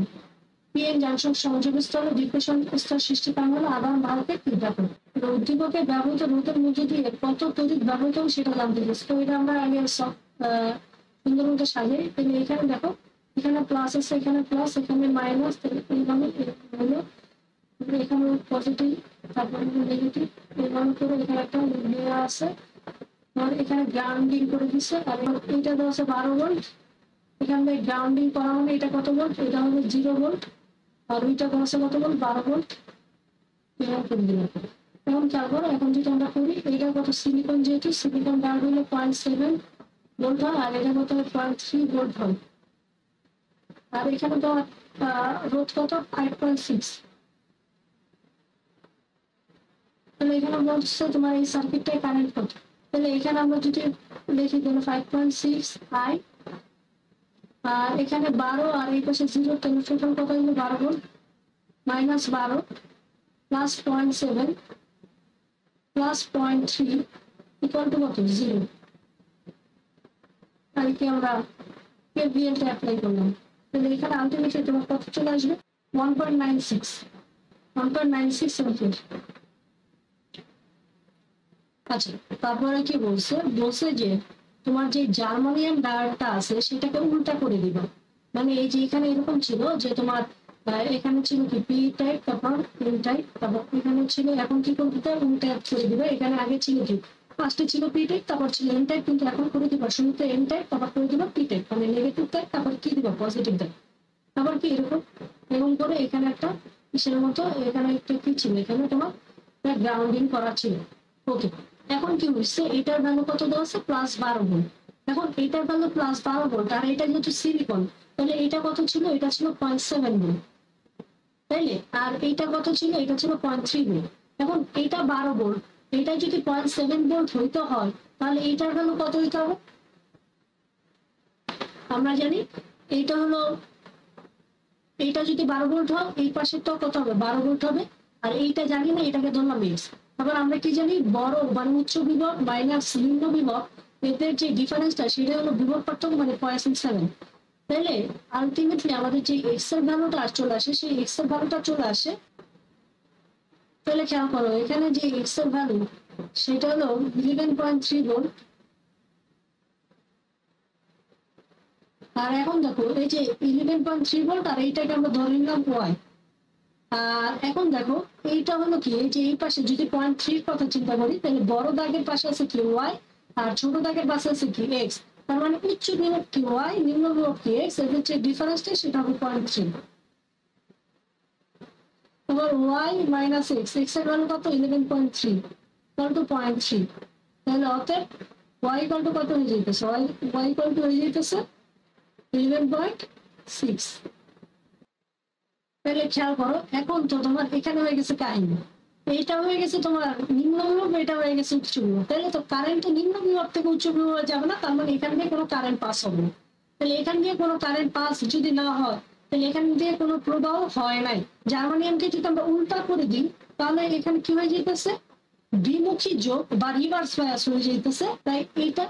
পিএন জাংশন সংযোগস্থলে ডিপ্রেশন স্তর সৃষ্টির কারণ হলো আদান বাহকের ব্যাপন। উদ্দীপকে ব্যবহৃত রোধের মধ্যে দিয়ে কত তড়িৎ ব্যবহৃত সেটা জানতে চাইছি। তো এটা আমরা আগে সব সুন্দর মতো সাজাই। তাহলে এখানে দেখো এখানে প্লাস আছে, এখানে প্লাস, এখানে মাইনাস, এইভাবে হলো এখানে পজিটিভ, তারপর নেগেটিভ, এইভাবে করে এখানে একটা দেওয়া আছে। আর এখানে গ্রাউন্ডিং করে দিচ্ছে, আর এইটা দেওয়া আছে 12 ভোল্ট। এখানে গ্রাউন্ডিং করা মানে এটা কত ভোল্ট? এটা হলো 0 ভোল্ট। আর ওইটা দেওয়া আছে কত ভোল্ট? 12 ভোল্ট। এরকম করে দিলাম। এখন খেয়াল করো, এখন যদি আমরা করি এইটা কত সিলিকন, যেহেতু সিলিকন গার্ড হলো 0.7 ভোল্ট হয়, আর এটা কত 0.3 ভোল্ট হয়। আর এখানে তো রোধ কত 5.6। তাহলে এখানে বলছে তোমার এই সার্কিটটাই কারেন্ট কত। তাহলে এখানে আমরা যদি লিখি তাহলে 5.6 I, আর এখানে 12 আর এই পাশে 0, তাহলে টোটাল কত হলো 12 volt minus 12 plus 0.7 plus 0.3 equal to কত 0। আর কি আমরা কেভিএলটা অ্যাপ্লাই করলাম। তাহলে এখানে আলটিমেটলি তোমার কত চলে আসবে 1.96 অ্যাম্পিয়ার। আচ্ছা, তারপরে কি বলছে যে তোমার যে জার্মানিয়াম ডায়োডটা আছে সেটাকে উল্টা করে দিবা। মানে এই যে এখানে এরকম ছিল যে তোমার এখানে ছিল কি পি টাইপ, তারপর এন টাইপ, তারপর এখানে ছিল, এখন কি করতে উল্টা করে দিবা। এখানে আগে ছিল কি ফার্স্টে ছিল পি টাইপ, তারপর ছিল এন টাইপ, কিন্তু এখন করে দিবা শুরুতে এন টাইপ, তারপর করে দিবা পি টাইপ, মানে নেগেটিভ টাইপ, তারপর কি দিবা পজিটিভ টাইপ। তারপর কি এরকম করে এখানে একটা কিসের মতো এখানে একটা কি ছিল, এখানে তোমার গ্রাউন্ডিং করা ছিল। ওকে, এখন কি হচ্ছে এটার ভ্যালু কত দেওয়া আছে +12 ভোল্ট। এখন এটার ভ্যালু +12 ভোল্ট, আর এটা যেহেতু সিলিকন তাহলে এটা কত ছিল? এটা ছিল 0.7 ভোল্ট, তাইলে। আর এইটা কত ছিল? এটা ছিল 0.3 ভোল্ট। এখন এটা 12 ভোল্ট, এটা যদি 0.7 ভোল্ট হইতে হয় তাহলে এইটার ভ্যালু কত হইতে হবে? আমরা জানি এইটা হলো, এইটা যদি 12 ভোল্ট হয় এই পাশেরটাও কত হবে 12 ভোল্ট হবে, আর এইটা জানি না, এটাকে ধরলাম এক্স। আবার আমরা কি জানি বড় মানে উচ্চ বিভব মাইনাস নিম্ন বিভব, এদের যে ডিফারেন্সটা সেটা হলো বিভব পার্থক্য, মানে 0.7। তাহলে আলটিমেটলি আমাদের যে এক্স এর ভ্যালুটা চলে আসে, সেই এক্স এর ভ্যালুটা চলে আসে। তাহলে খেয়াল করো এখানে যে এক্স এর ভ্যালু সেটা হলো 11.3 ভোল্ট। আর এখন দেখো এই যে 11.3 ভোল্ট, আর এইটাকে আমরা ধরে নিলাম ওয়াই। আর এখন দেখো এইটা হলো কি, এই যে এই পাশে যদি 0.3 কথা চিন্তা করি তাহলে বড় দাগের পাশে আছে কি ওয়াই, আর ছোট দাগের পাশে আছে কি এক্স। তার মানে উচ্চ বিভব কি ওয়াই, নিম্ন বিভব কি এক্স, এদের যে ডিফারেন্সটা সেটা হবে 0.3। এবার ওয়াই মাইনাস এক্স, এক্স এর ভ্যালু কত 11.3 ইকুয়াল টু 0.3। তাহলে অতএব ওয়াই ইকুয়াল টু কত হয়ে যাইতেছে? ওয়াই ইকুয়াল টু হয়ে যাইতেছে 11.6। তাহলে খেয়াল করো এখন তো তোমার এখানে হয়ে গেছে কাহিনী, এইটা হয়ে গেছে তোমার নিম্ন বিভব, এটা হয়ে গেছে উচ্চ বিভব। তাহলে তো কারেন্ট নিম্ন বিভব থেকে উচ্চ বিভবে যাবে না, তার মানে এখান দিয়ে কোনো কারেন্ট পাস হবে না। তাহলে এখান দিয়ে কোনো কারেন্ট পাস যদি না হয় তাহলে এখান দিয়ে কোনো প্রবাহ হয় নাই। জার্মানিয়ামকে যদি আমরা উল্টা করে দিই তাহলে এখানে কি হয়ে যেতেছে দ্বিমুখী যোগ বা রিভার্স বায়াস হয়ে যেতেছে। তাই এইটা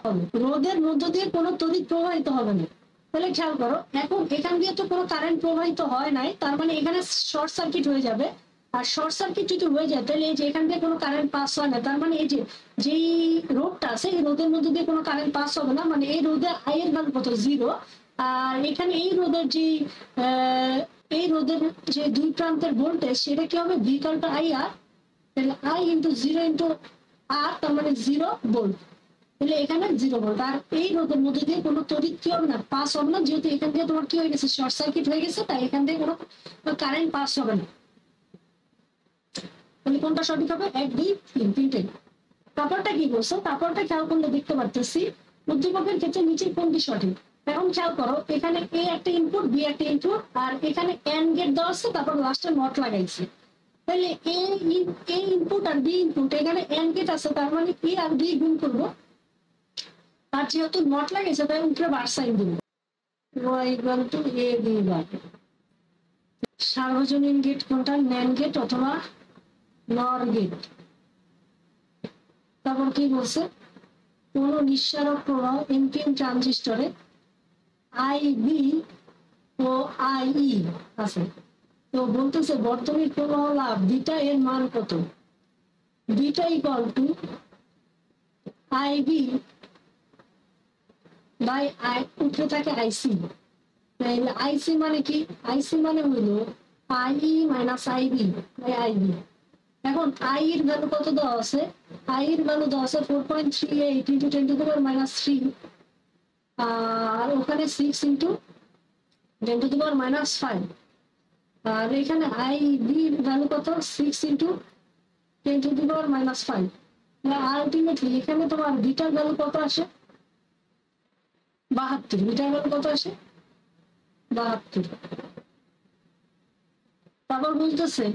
রোধের মধ্য দিয়ে কোনো তড়িৎ প্রবাহিত হবে না। তাহলে খেয়াল করো, এখন এখান দিয়ে তো কোনো কারেন্ট প্রবাহিত হয় নাই, তার মানে এখানে শর্ট সার্কিট হয়ে যাবে। আর শর্ট সার্কিট যদি হয়ে যায় তাহলে এই যে এখান দিয়ে কোনো কারেন্ট পাস হয় না, তার মানে এই যে যেই রোডটা আছে এই রোদের মধ্যে দিয়ে কোনো কারেন্ট পাস হবে না, মানে এই রোদের আই এর মান কত 0। আর এখানে এই রোদের যে দুই প্রান্তের ভোল্টেজ সেটা কি হবে ভি ইকুয়াল টু আই আর, তাহলে আই ইন্টু 0 ইন্টু আর, তার মানে 0 ভোল্ট। তাহলে এখানে 0 ভোল্ট। আর এই রোদের মধ্যে দিয়ে কোনো তড়িৎ কি হবে না, পাস হবে না, যেহেতু এখান দিয়ে তোমার কি হয়ে গেছে শর্ট সার্কিট হয়ে গেছে, তাই এখান দিয়ে কোনো কারেন্ট পাস হবে না। তাহলে কোনটা সঠিক হবে? 1 2 3 তিনটে। তারপরটা কি বলছো? তারপরটা খেয়াল করলে দেখতে পাচ্ছি উদ্দীপকের ক্ষেত্রে নিচের কোনটি সঠিক। এখন খেয়াল করো, এখানে এ একটা ইনপুট, বি একটা ইনপুট, আর এখানে এন্ড গেট দেওয়া আছে, তারপর লাস্টে নট লাগাইছে। তাহলে এ ইনপুট আর বি ইনপুট, এখানে এন্ড গেট আছে, তার মানে এ আর বি গুণ করবো, আর যেহেতু নট লাগাইছে তাই উপরে বার সাইন দিব, y equal to A B bar. সার্বজনীন গেট কোনটা? ন্যান্ড গেট অথবা নর গেট। তারপর কি বলছে? কোন নিঃসারক প্রবাহ এনপিএন ট্রানজিস্টরে আইবি ও আইই আছে। তো বলতেছে বর্তনীর প্রবাহ লাভ বিটা এর মান কত? Beta equal to IB by I, উপরে থাকে আইসি। তাহলে আইসি মানে কি? আইসি মানে হইলো IE minus IB by IB. এখন আই এর ভ্যালু কত দেওয়া আছে? আই এর ভ্যালু দেওয়া আছে 4.38 into 10 to the power minus 3, আর ওখানে 6 into 10 to the power minus 5, আর এখানে আই বি ভ্যালু কত? 6 into 10 to the power minus 5। Ultimately এখানে তোমার বিটার ভ্যালু কত আসে? 72। বিটার ভ্যালু কত আসে? 72। তারপর বলতেছে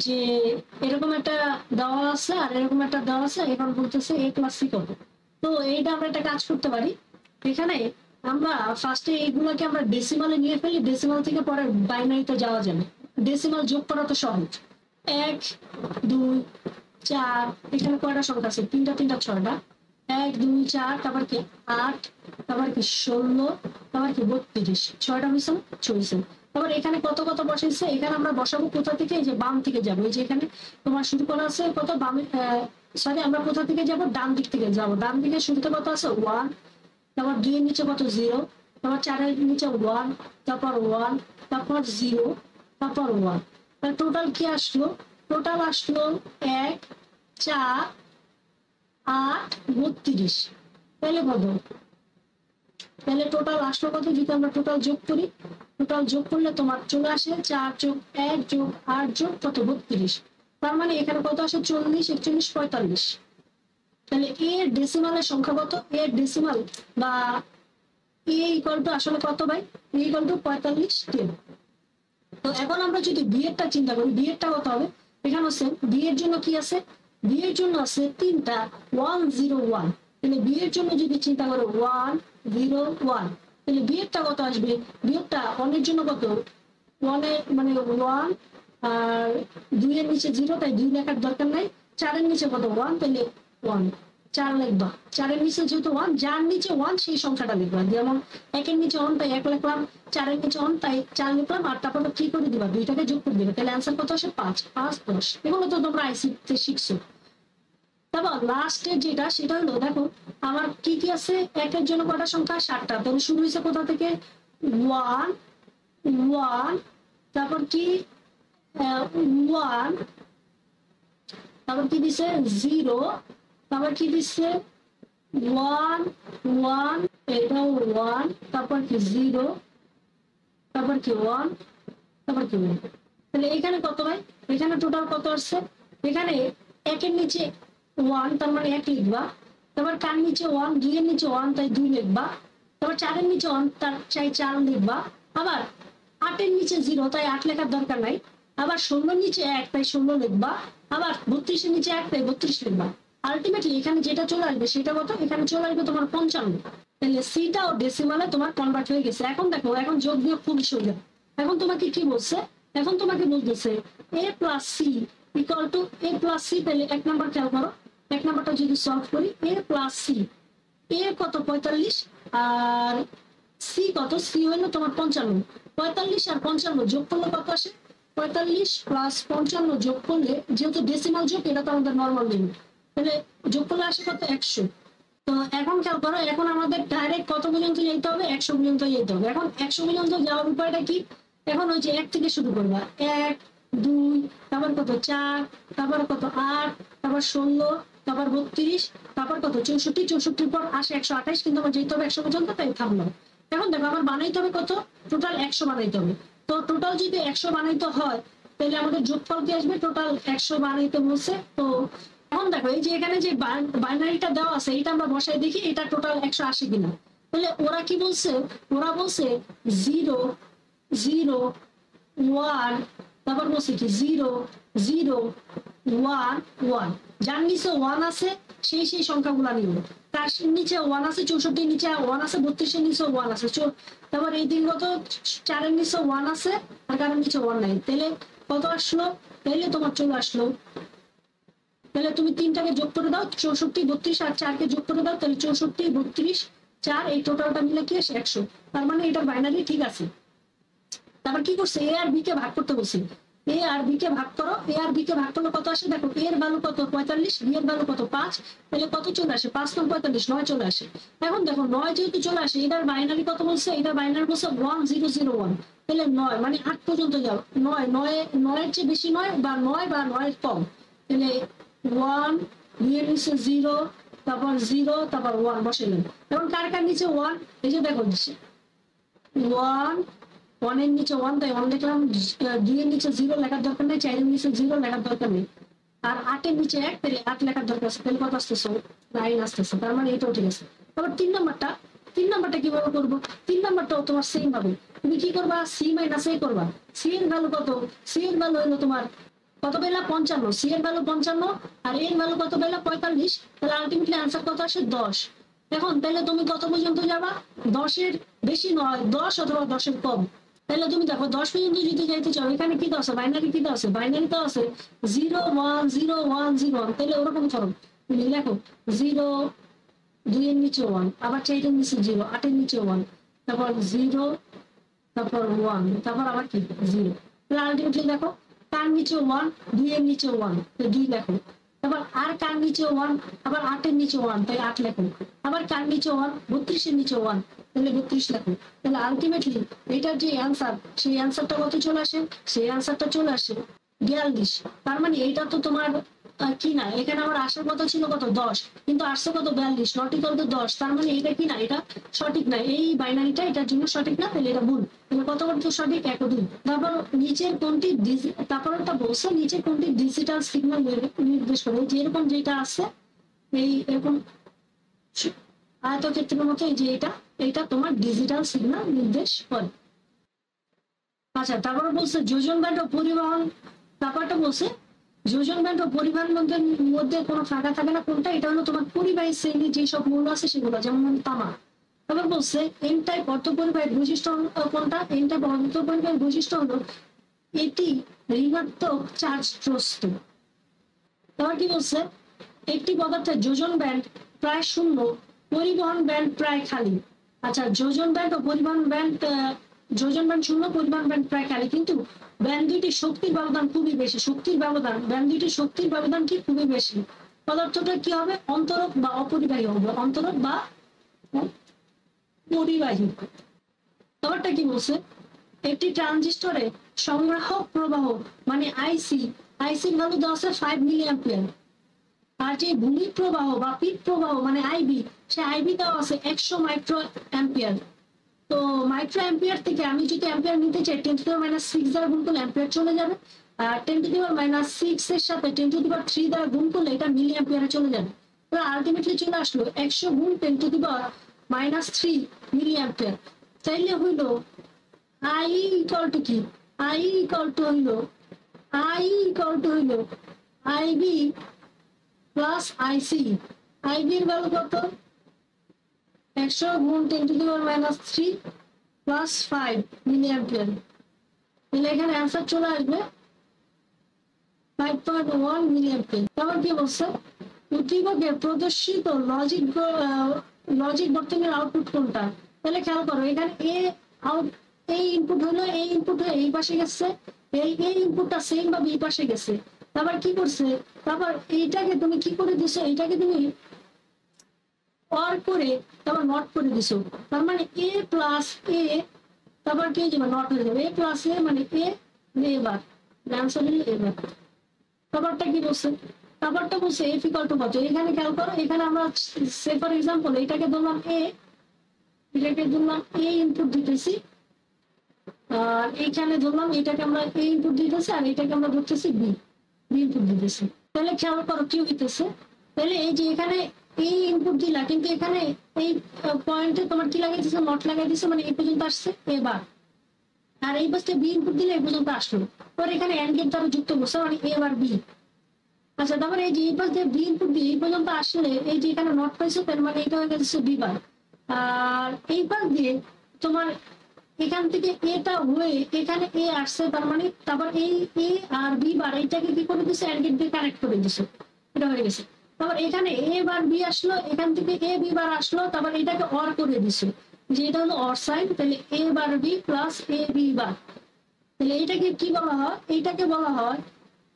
যে এরকম একটা দেওয়া আছে আর এরকম একটা দেওয়া আছে, এখন বলতেছে এ প্লাস সি কত। তো এইটা আমরা একটা কাজ করতে পারি, এখানে আমরা ফার্স্টে এইগুলোকে আমরা ডেসিমালে নিয়ে ফেলি, ডেসিমাল থেকে পরে বাইনারিতে যাওয়া যাবে। ডেসিমাল যোগ করা তো সহজ। 1 2 4, এখানে কয়টা সংখ্যা আছে? 3টা 3টা 6টা। 1 2 4, তারপর কি 8, তারপর কি 16, তারপর কি 32, 6টা হয়েছে না? 6। তারপর এখানে কত কত বসাইছে? এখানে আমরা বসাবো কোথা থেকে? এই যে বাম থেকে যাবো, এই যে এখানে তোমার শুরু করা আছে কত বামে, সরি আমরা কোথা থেকে যাব? ডান দিক থেকে যাব। ডান দিকে শুরুতে কত আছে? 1, তারপর 2 এর নিচে কত? 0, তারপর 4 এর নিচে 1, তারপর 1, তারপর 0, তারপর 1। তাহলে টোটাল কি আসলো? টোটাল আসলো 1 4 8 32। তাহলে কত? তাহলে টোটাল আসলো কত? যদি আমরা টোটাল যোগ করি, টোটাল যোগ করলে তোমার চলে আসে 4 যোগ 1 যোগ 8 যোগ কত? 32। তার মানে এখানে কত আসে? 40 41 45। তাহলে এ ডেসিমালের সংখ্যা কত? এ ডেসিমাল বা এ ইকুয়াল টু আসলে কত ভাই? এ ইকুয়াল টু 45 10। তো এখন আমরা যদি বি এরটা চিন্তা করি, বি এরটা কত হবে? এখানে আছে বি এর জন্য কি আছে? বি এর জন্য আছে 3টা 1 0 1। তাহলে বি এর জন্য যদি চিন্তা করো 1 0 1, তাহলে বি এরটা কত আসবে? বি এরটা 1 এর জন্য কত? 1 এর মানে 1, আর 2 এর নিচে 0, তাই 2 লেখার দরকার নাই। 4 এর নিচে কত? 1, তাহলে 1 4 লিখবা। 4 এর নিচে যেহেতু 1, যার নিচে 1 সেই সংখ্যাটা লিখবা। যেমন 1 এর নিচে 1 তাই 1 লিখলাম, 4 এর নিচে 1 তাই 4 লিখলাম, আর তারপর কি করে দিবা? 2টাকে যোগ করে দিবা। তাহলে অ্যান্সার কত আসে? 5 5 10। এগুলো তো তোমরা আইসিতে শিখছো। তারপর লাস্টে যেটা, সেটা হলো দেখো আমার কি কি আছে? 1 এর জন্য কটা সংখ্যা? 7টা। তাহলে শুরু হয়েছে কোথা থেকে? 1 1, তারপর কি 1, তারপর কি দিছে? 0, তারপর কি দিচ্ছে? 1 1, এটাও 1, তারপর কি 0, তারপর কি 1, তারপর কি 1। তাহলে এখানে কত ভাই? এখানে টোটাল কত আসছে? এখানে 1 এর নিচে 1, তার মানে 1 লিখবা। তারপর কার নিচে 1? 2 এর নিচে 1, তাই 2 লিখবা। তারপর 4 এর নিচে 1, তার চাই 4 লিখবা। আবার 8 এর নিচে 0, তাই 8 লেখার দরকার নাই। আবার 16 এর নিচে 1, তাই 16 লিখবা। আবার 32 এর নিচে 1, তাই 32 লিখবা। আলটিমেটলি এখানে যেটা চলে আসবে সেটা কত? এখানে চলে আসবে তোমার 55। তাহলে সিটা ও ডেসিমালে তোমার কনভার্ট হয়ে গেছে। এখন দেখো, এখন যোগ বিয়োগ খুব সোজা। এখন তোমাকে কি বলছে? এখন তোমাকে বলতেছে a plus C equal to a plus C. তাহলে 1 নাম্বার খেয়াল করো, 1 নাম্বারটা যদি সলভ করি, a প্লাস সি, এ কত? 45, আর সি কত, সি হলো তোমার 55, 45 আর 55 যোগ করলে কত আসে, 45 প্লাস 55 যোগ করলে, যেহেতু ডেসিমাল যোগ এটা তো আমাদের নর্মাল লিমিট, তাহলে যোগ করলে আসে কত 100। তো এখন খেয়াল করো, এখন আমাদের ডাইরেক্ট কত পর্যন্ত যেতে হবে, 100 পর্যন্ত যেতে হবে। এখন 100 পর্যন্ত যাওয়ার উপায়টা কি, এখন ওই যে 1 থেকে শুরু করবা, 1 2 তারপর কত 4, তারপর কত 8, তারপর 16, তারপর 32, তারপর কত 64, 64 পর আসে 128, কিন্তু আমার যেতে হবে 100 পর্যন্ত, তাই থামলাম। এখন দেখো আমার বানাইতে হবে কত, টোটাল 100 বানাইতে হবে। তো টোটাল যদি 100 বানাইতে হয় তাহলে আমাদের যোগফল কি আসবে, টোটাল 100 বানাইতে বলছে। তো এখন দেখো এই যে এখানে যে বাইনারিটা দেওয়া আছে এটা আমরা বসাই দেখি এটা টোটাল 180 কিনা। তাহলে ওরা কি বলছে, ওরা বলছে 0 0 1, তারপর বলছে কি 0 0 1 1, যার নিচে 1 আছে সেই সেই সংখ্যাগুলো নিব। তার নিচে 1 আছে 64, নিচে 1 আছে 32, নিচে 1 আছে, তারপর এই দিন কত 4 এর নিচে 1 আছে আর কারোর নিচে 1 নাই, তাহলে কত আসলো, তাহলে তোমার চলে আসলো। তাহলে তুমি 3টাকে যোগ করে দাও, 64 32 আর 4কে যোগ করে দাও, তাহলে 64 32 4, এই টোটালটা মিলে কি আসে 100। তার মানে এটা বাইনারি ঠিক আছে। তারপর কি করছে, এ আর বি কে ভাগ করতে বলছি, এ আর বি কে ভাগ করো, এ আর বি কে ভাগ করলে কত আসে, দেখো এর ভ্যালু কত 45, বি এর ভ্যালু কত 5, তাহলে কত চলে আসে 5 × 45 9 চলে আসে। এখন দেখো 9 যেহেতু চলে আসে, এটার বাইনারি কত বলছে, এটার বাইনারি বলছে 1001, তাহলে 9 মানে 8 পর্যন্ত যাও, 9 9 এর চেয়ে বেশি নয়, বা 9 বা 9 এর কম, তাহলে 1 বি এর নিচে 0, তারপর 0, তারপর 1 বসাইলেন। এখন কার কার নিচে 1, এই যে দেখো 1 1 এর নিচে 1, তাই 1 লিখলাম, 2 এর নিচে 0 লেখার দরকার নেই, 4 এর নিচে 0 লেখার দরকার নেই, আর 8 এর নিচে 1, তাহলে 8 লেখার দরকার আছে, তাহলে কত আসতেছে 9 আসতেছে। তার মানে এটাও ঠিক আছে। তারপর 3 নাম্বারটা কিভাবে করবো, 3 নাম্বারটাও তোমার সেম ভাবে, তুমি কি করবা, সি মাইনাস এ করবা। সি এর ভ্যালু কত, সি এর ভ্যালু হলো তোমার কত পেলা 55, সি এর ভ্যালু 55 আর এর ভ্যালু কত পেলা 45, তাহলে আলটিমেটলি आंसर কত আসে 10। এখন তাহলে তুমি কত পর্যন্ত যাবা, 10 এর বেশি নয়, 10 অথবা 10 এর কম। তাহলে তুমি দেখো 10 পর্যন্ত যদি যাইতে চাও, এখানে কি দাও আছে, বাইনারি কি দাও আছে, বাইনারি তো আছে 0 1 0 1 0 1, তাহলে ওরকম করো, তুমি লেখো 0 2 এর নিচে 1, আবার 4 এর নিচে 0, 8 এর নিচে 1, তারপর 0, তারপর 1, তারপর আবার কি 0। তাহলে আলটিমেটলি দেখো কার নিচে 1, 2 এর নিচে 1, তো 2 লেখো, তারপর আর কার নিচে 1, আবার 8 এর নিচে 1, তাই 8 লেখো, আবার কার নিচে 1, 32 এর নিচে 1, তাহলে 32 লেখো। তাহলে আলটিমেটলি এটার যে অ্যান্সার, সেই অ্যান্সারটা কত চলে আসে, সেই অ্যান্সারটা চলে আসে 42। তার মানে এইটা তো তোমার কি না, এখানে আমার আসার কথা ছিল কত 10, কিন্তু আসছে কত 42, নট ইকুয়াল টু 10। তার মানে এটা কি না, এটা সঠিক না, এই বাইনারিটা এটার জন্য সঠিক না, তাহলে এটা ভুল। তাহলে কত বলতো সঠিক 1 ও 2। তারপর নিচের কোনটি, তারপর একটা বলছে নিচের কোনটি ডিজিটাল সিগন্যাল নির্দেশ করে, যেরকম যেটা আছে এই এরকম আয়তক্ষেত্রের মতো, এই যে এটা তোমার ডিজিটাল সিগন্যাল নির্দেশ করে। আচ্ছা, তারপর বলছে যোজন ব্যান্ড ও পরিবহন, তারপরটা বলছে যোজন ব্যান্ড ও পরিবহন মধ্যে কোনো ফাঁকা থাকে না, কোনটা, এটা হলো তোমার পরিবাহী শ্রেণীর যেসব মূল্য আছে সেগুলো, যেমন তামা। তারপর বলছে এন টাইপ অর্থপরিবাহীর বৈশিষ্ট্য কোনটা, এন টাইপ অর্থপরিবাহীর বৈশিষ্ট্য হলো এটি ঋণাত্মক চার্জগ্রস্ত। তারপর কি বলছে, একটি পদার্থের যোজন ব্যান্ড প্রায় শূন্য, পরিবহন ব্যান্ড প্রায় খালি। আচ্ছা, যোজন ব্যান্ড ও পরিবহন ব্যান্ড, যোজন ব্যান্ড শূন্য, পরিবহন ব্যান্ড প্রায় খালি, কিন্তু ব্যান্ড দুইটির শক্তির ব্যবধান খুবই বেশি, শক্তির ব্যবধান, ব্যান্ড দুইটির শক্তির ব্যবধান কি খুবই বেশি। পদার্থটা কি হবে, অন্তরক বা অপরিবাহী হবে, অন্তরক বা পরিবাহী। তারপরটা কি বলছে, একটি ট্রানজিস্টরে সংগ্রাহক প্রবাহ মানে আইসির ভ্যালু দেওয়া আছে 5 মিলি অ্যাম্পিয়ার, আর যে ভূমি প্রবাহ বা পিক প্রবাহ মানে আইবি, সে আইবি দেওয়া আছে 100 মাইক্রো অ্যাম্পিয়ার। তো মাইক্রো অ্যাম্পিয়ার থেকে আমি যদি অ্যাম্পিয়ার নিতে চাই 10⁻⁶ দ্বারা গুণ করলে অ্যাম্পিয়ার চলে যাবে, আর 10⁻⁶ এর সাথে 10⁻³ দ্বারা গুণ করলে এটা মিলি অ্যাম্পিয়ারে চলে যাবে। তো আলটিমেটলি চলে আসলো 100 গুণ 10⁻³ মিলি অ্যাম্পিয়ার। তাইলে হইলো আই ইকুয়াল টু কি, আই ইকুয়াল টু হইলো আইবি প্লাস আইসি। আইবি এর ভ্যালু কত, 100 গুণ 10⁻³ প্লাস 5 মিলি অ্যাম্পিয়ার। তাহলে এখানে অ্যান্সার চলে আসবে 5.1 মিলি অ্যাম্পিয়ার। তারপর কি বলছে, উদ্দীপকে প্রদর্শিত লজিক বর্তনীর আউটপুট কোনটা, তাহলে খেয়াল করো এখানে এ আউট, এই ইনপুট হলো, এই ইনপুট হয়ে এই পাশে গেছে, এই ইনপুটটা সেম ভাবে এই পাশে গেছে। তারপর কি করছে, তারপর এইটাকে তুমি কি করে দিছো, এইটাকে তুমি অর করে তারপর নট করে দিছো। তার মানে এ প্লাস এ, তারপর কি হয়ে যাবে, নট হয়ে যাবে। এ প্লাস এ মানে এ, এবার আনসার হলো এবার। তারপরটা কি বলছে, তারপরটা বলছে এফ ইকুয়াল টু কত। এখানে খেয়াল করো, এখানে আমরা সে ফর এক্সাম্পল এটাকে ধরলাম এ, এটাকে ধরলাম এ ইনপুট দিতেছি, আর এইখানে ধরলাম এটাকে আমরা এ ইনপুট দিতেছি, আর এটাকে আমরা ধরতেছি বি, বি ইনপুট দিতেছি। তাহলে খেয়াল করো কি হইতেছে, তাহলে এই যে এখানে এই ইনপুট দিলা, কিন্তু এখানে এই পয়েন্টে তোমার কি লাগাই দিচ্ছে, নট লাগাই দিচ্ছে, মানে এই পর্যন্ত আসছে এবার, আর এই পাশে বি ইনপুট দিলে এই পর্যন্ত আসলো। পরে এখানে এন্ড গেট দ্বারা যুক্ত করছে, মানে এ আর বি। আচ্ছা, তারপরে এই যে এই পাশ দিয়ে বি ইনপুট দিয়ে এই পর্যন্ত আসলে এই যে এখানে নট পাইছে, তার মানে এটা হয়ে গেছে বি বার। আর এই পাশ দিয়ে তোমার এখান থেকে এটা হয়ে এখানে এ আসছে, তার মানে তারপর এই এ আর বি বার এইটাকে কি করে দিচ্ছে, এন্ড গেট দিয়ে কানেক্ট করে দিচ্ছে, এটা হয়ে গেছে। তারপর এখানে এ বার বি আসলো, এখান থেকে এ বি বার আসলো, তারপর এটাকে অর করে দিছে, যে এটা হলো অর সাইন। তাহলে এ বার বি প্লাস এ বি বার, তাহলে এইটাকে কি বলা হয়, এইটাকে বলা হয়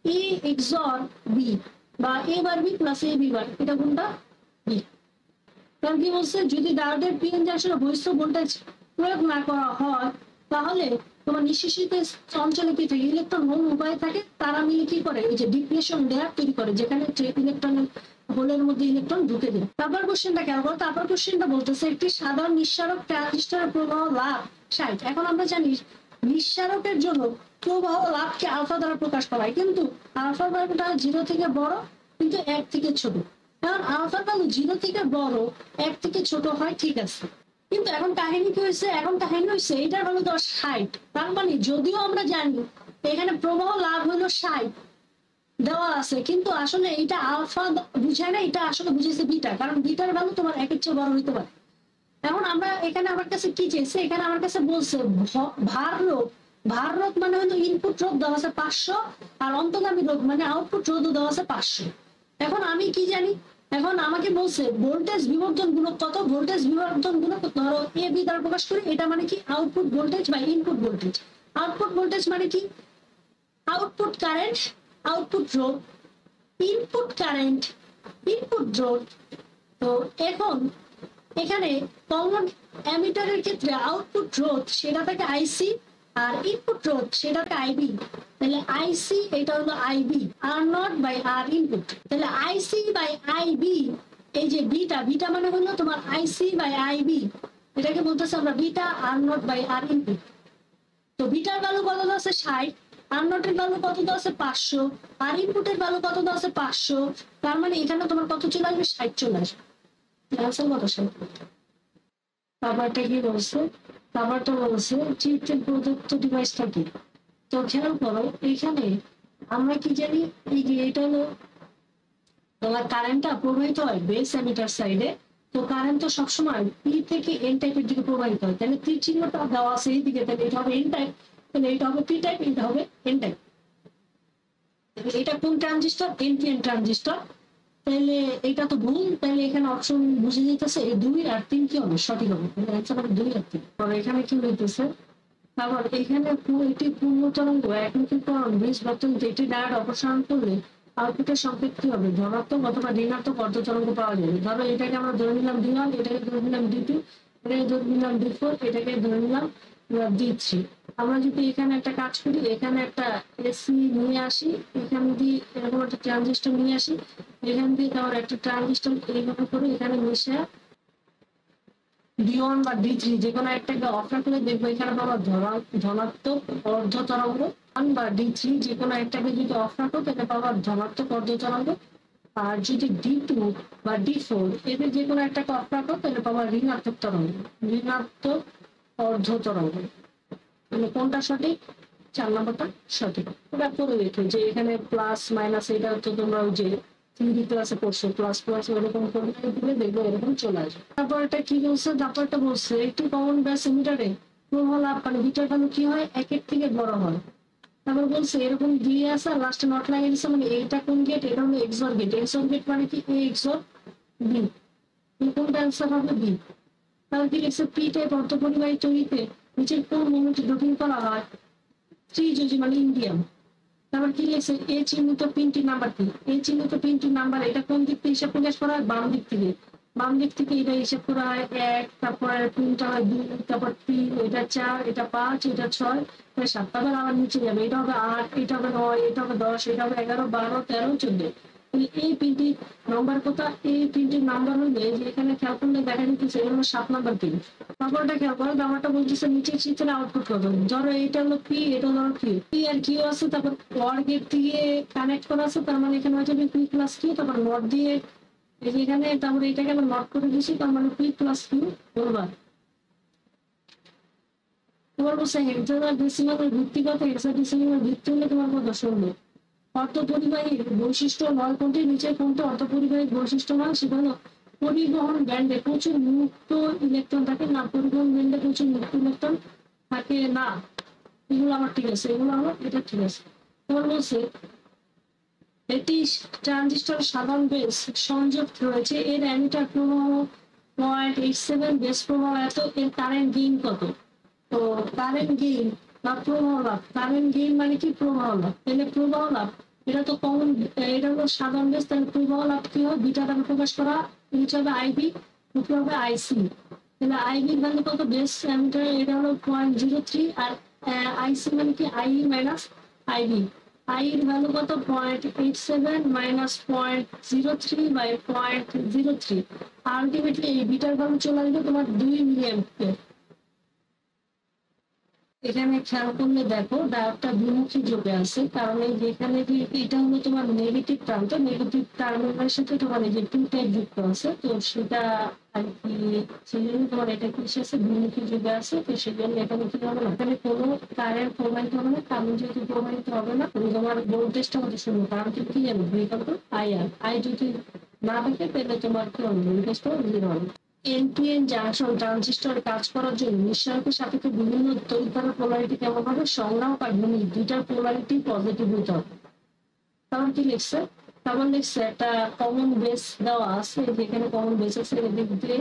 এ এক্সর বি, বা এ বার বি প্লাস এ বি বার, এটা কোনটা বি। কারণ কি বলছে, যদি ডায়োডের পিএন জংশনে বহিস্থ ভোল্টেজ প্রয়োগ না করা হয়, তাহলে তোমার নিঃশেষিত অঞ্চলে কি থাকে, ইলেকট্রন হোল উপায় থাকে, তারা মিলে কি করে, এই যে ডিপ্রেশন লেয়ার তৈরি করে, যেখানে ইলেকট্রনের হোলের মধ্যে ইলেকট্রন ঢুকে দেয়। তারপর কোশ্চেনটা কেন করো, তারপর কোশ্চেনটা বলতেছে একটি সাধারণ নিঃসারক ট্রানজিস্টরের প্রবাহ লাভ 60। এখন আমরা জানি নিঃসারকের জন্য প্রবাহ লাভকে আলফা দ্বারা প্রকাশ করা হয়, কিন্তু আলফার ভ্যালুটা 0 থেকে বড়, কিন্তু 1 থেকে ছোট। কারণ আলফার ভ্যালু 0 থেকে বড়, 1 থেকে ছোট হয়, ঠিক আছে। কিন্তু এখন কাহিনী কি হয়েছে, এখন কাহিনী হয়েছে এটার হলো 60। তার মানে যদিও আমরা জানি এখানে প্রবাহ লাভ হলো 60 দেওয়া আছে, কিন্তু আসলে এটা আলফা বুঝায় না, এটা আসলে বুঝেছে বিটা, কারণ বিটার ভ্যালু তোমার 1-এর চেয়ে বড় হইতে পারে। এখন আমরা এখানে আমার কাছে কি চেয়েছে, এখানে আমার কাছে বলছে ভার রোধ, ভার রোধ মানে হলো ইনপুট রোধ দেওয়া আছে 500, আর অন্তর্গামী রোধ মানে আউটপুট রোধ দেওয়া আছে 500। এখন আমি কি জানি, এখন আমাকে বলছে ভোল্টেজ বিবর্ধন গুণক কত, ভোল্টেজ বিবর্ধন গুণক ধরো এ বি দ্বারা প্রকাশ করি, এটা মানে কি আউটপুট ভোল্টেজ বা ইনপুট ভোল্টেজ। আউটপুট ভোল্টেজ মানে কি, আউটপুট কারেন্ট, আউটপুট রোধ, ইনপুট কারেন্ট, ইনপুট রোধ। তো এখন এখানে কমন অ্যামিটারের ক্ষেত্রে আউটপুট রোধ সেটা থাকে আইসি, আর ইনপুট রোধ সেটা থাকে আইবি। তাহলে আইসি এটা হলো IB, R not by R input. তাহলে আইসি বাই আইবি, এই যে বিটা, বিটা মানে হলো তোমার আইসি বাই আইবি, এটাকে বলতেছে আমরা beta R not by R input. তো বিটার ভ্যালু কত আছে 60, আর নটের ভ্যালু কত আছে 500, আর ইনপুটের ভ্যালু কত আছে 500। তার মানে এখানে তোমার কত চলে আসবে, 60 চলে আসবে। তারপরটা কি বলছে, তারপরটা বলছে চিত্রের প্রদত্ত ডিভাইসটা কি। তো খেয়াল করো এখানে আমরা কি জানি, এই যে এটা হলো তোমার কারেন্টটা প্রবাহিত হয় বেস এমিটার সাইডে। তো কারেন্ট তো সবসময় পি থেকে এন টাইপের দিকে প্রবাহিত হয়, তাহলে তীর চিহ্নটা দেওয়া আছে এই দিকে, তাহলে এটা হবে এন টাইপ, তাহলে এটা হবে পি টাইপ, এটা হবে এন টাইপ। এটা কোন ট্রানজিস্টর, এনপিএন ট্রানজিস্টর। তাহলে এটা তো ভুল, তাহলে এখানে অপশন বুঝে যেতেছে এই 2 আর 3 কি হবে, সঠিক হবে, অ্যান্সার হবে 2 আর 3। আর এখানে কি হইতেছে, তারপর এখানে এটি পূর্ণ তরঙ্গ একমুখীকরণ 20 বর্তনীতে এটি ডায়োড অপসারণ করলে আউটপুটের সংকেত কি হবে, ধনাত্মক অথবা ঋণাত্মক অর্ধ তরঙ্গ পাওয়া যাবে। ধরো এটাকে আমরা ধরে নিলাম D1, এটাকে ধরে নিলাম D2, এটাকে ধরে নিলাম D4, এটাকে ধরে নিলাম D3। আমরা যদি এখানে একটা কাজ করি, এখানে একটা এসি নিয়ে আসি, এখান দিয়ে এরকম একটা ট্রানজিস্টর নিয়ে আসি, এখান দিয়ে তারপর একটা ট্রানজিস্টর এইভাবে করে এখানে মিশে D1 বা D3 যে কোনো একটাকে অফ রাখলে দেখবো এখানে পাবো ধনাত্মক অর্ধ তরঙ্গ, বা D3 যে কোনো একটাকে যদি অফ রাখো তাহলে পাবো ধনাত্মক অর্ধ তরঙ্গ। আর যদি D2 বা D4 এদের যে কোনো একটাকে অফ রাখো তাহলে পাবো ঋণাত্মক তরঙ্গ, ঋণাত্মক অর্ধ তরঙ্গ। মানে কোনটা সঠিক, 4 নম্বরটা সঠিক। ওটা করে রেখে যে এখানে প্লাস মাইনাস, এটা তো তোমরা ওই যে থিওরি ক্লাসে পড়ছো, প্লাস প্লাস এরকম করে দিলে দেখবে এরকম চলে আসবে। তারপর এটা কি বলছে, তারপরটা বলছে একটি কমন ব্যাস এমিটারে প্রবাহ লাভ মানে বিটার ভ্যালু কি হয়, 1-এর থেকে বড় হয়। তারপর বলছে এরকম দিয়ে আসা লাস্টে নট লাগিয়ে দিচ্ছে, মানে এইটা কোন গেট, এটা হলো এক্সর গেট। এক্সর গেট মানে কি, এ এক্সর বি, কোনটা অ্যান্সার হবে বি। তাহলে কি লিখছে পি টাইপ অর্ধপরিবাহী তৈরিতে নিচের কোন মৌলটি ডোপিং করা হয় ত্রিযোজী মানে ইন্ডিয়াম। তারপর কি লিখছে এ চিহ্নিত পিনটির নাম্বার কি এ চিহ্নিত পিনটির নাম্বার এটা কোন দিক থেকে হিসাব প্রকাশ করা হয় বাম দিক থেকে। বাম দিক থেকে এটা হিসাব করা হয় 1, তারপরে পিনটা হয় 2, তারপর 3, এটা 4, এটা 5, এটা 6, এটা 7, তারপর আবার নিচে যাবে এটা হবে 8, এটা হবে 9, এটা হবে 10, এটা হবে 11, 12, 13, 14। এই পিনটির নাম্বার কত এই পিনটির নাম্বার হলে যে এখানে খেয়াল করলে দেখা যাচ্ছে এটা হলো 7 নাম্বার পিন। তারপর এটা খেয়াল করো নাম্বারটা বলতেছে নিচে চিত্রে আউটপুট করবে ধরো এটা হলো পি এটা হলো পি আর কিউ আছে তারপর ওয়ার গেট দিয়ে কানেক্ট করা আছে তার মানে এখানে হচ্ছে পি প্লাস কিউ তারপর নট দিয়ে এই যে এখানে তারপরে এটাকে আমরা নট করে দিয়েছি তার মানে পি প্লাস কিউ বলবার। তোমার বলছে হেক্সাডেসিমালের ভিত্তি কত হেক্সাডেসিমালের ভিত্তি হলে তোমার কত শুনবে অর্থপরিবাহী বৈশিষ্ট্য নয় কোনটি নিচের কোনটি অর্থপরিবাহী বৈশিষ্ট্য নয় সেটা হলো পরিবহন ব্যান্ডে প্রচুর মুক্ত ইলেকট্রন থাকে না পরিবহন ব্যান্ডে প্রচুর মুক্ত ইলেকট্রন থাকে না। এগুলো আমার ঠিক আছে এগুলো আমার এটা ঠিক আছে। তোমার বলছে এটি ট্রানজিস্টর সাধারণ বেস সংযোগ রয়েছে এর অ্যামিটার প্রবাহ 0.87 বেস প্রবাহ এত এর কারেন্ট গেইন কত। তো কারেন্ট গেইন বা প্রবাহ লাভ কারেন্ট গেইন মানে কি প্রবাহ লাভ তাহলে প্রবাহ লাভ এটা তো কমন এটা হলো সাধারণ বেস তাহলে প্রবাহ লাভ কি হয় বিটা দ্বারা প্রকাশ করা নিচে হবে আইবি উপরে হবে আইসি তাহলে আইবি ভ্যালু কত বেস অ্যামিটার এটা হলো 0.03 আর আইসি মানে কি আই মাইনাস আইবি আই এর ভ্যালু কত 0.87 মাইনাস 0.03 বাই 0.03 আলটিমেটলি এই বিটার ভ্যালু চলে আসবে তোমার 2 মিলি অ্যাম্পিয়ার। এখানে খেয়াল করলে দেখো ডায়োডটা বিমুখী যোগে আছে কারণ এই যেখানে যে এটা হলো তোমার নেগেটিভ প্রান্ত নেগেটিভ টার্মিনালের সাথে তোমার এই যে 2 টাইপ যুক্ত আছে তো সেটা আর কি সেই জন্য তোমার এটা কি আছে বিমুখী যোগে আছে তো সেই জন্য এখানে কি হবে না এখানে কোনো কারেন্ট প্রবাহিত হবে না কারণ যেহেতু প্রবাহিত হবে না তোমার ভোল্টেজটা হতে শুরু কারণ কি জানো বিকল্প আই আর আই যদি না থাকে তাহলে তোমার কি হবে ভোল্টেজটা 0 হবে। এনপিএন জাংশন ট্রানজিস্টর কাজ করার জন্য নিঃসরণের সাপেক্ষে বিভিন্ন তড়িৎদ্বারা পোলারিটি কেমন হবে সংগ্রাহক আর ভূমি দুইটার পোলারিটি পজিটিভ হতে হবে। তারপর কি লিখছে তারপর লিখছে একটা কমন বেস দেওয়া আছে যেখানে কমন বেস আছে এদিক দিয়ে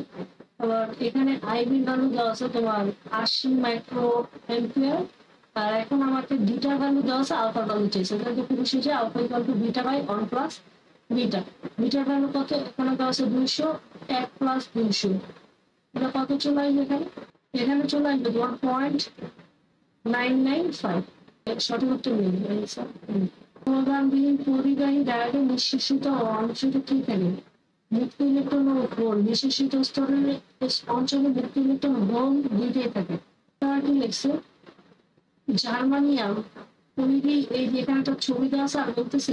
আবার এখানে আইবির ভ্যালু দেওয়া আছে তোমার 80 মাইক্রো অ্যাম্পিয়ার আর এখন আমাকে বিটার ভ্যালু দেওয়া আছে আলফা ভ্যালু চাইছে তাহলে পুরুষ হচ্ছে alpha equal to beta by 1 plus beta বিটার ভ্যালু কত এখানে দেওয়া আছে 200 1 প্লাস 200 এটা কত চলে আসবে এখানে চলে আসবে 1.995 সঠিক উত্তর নেই প্রোগ্রামবিহীন পরিবাহী ডায়োডে নিঃশেষিত অংশটি কি থাকে মুক্ত ইলেকট্রন ও হোল নিঃশেষিত স্তরের অঞ্চলে মুক্ত ইলেকট্রন হোল দুইটাই থাকে। তারা কি লিখছে জার্মানিয়াম তৈরি এই যেখানে একটা ছবি দেওয়া আছে আর বলতেছে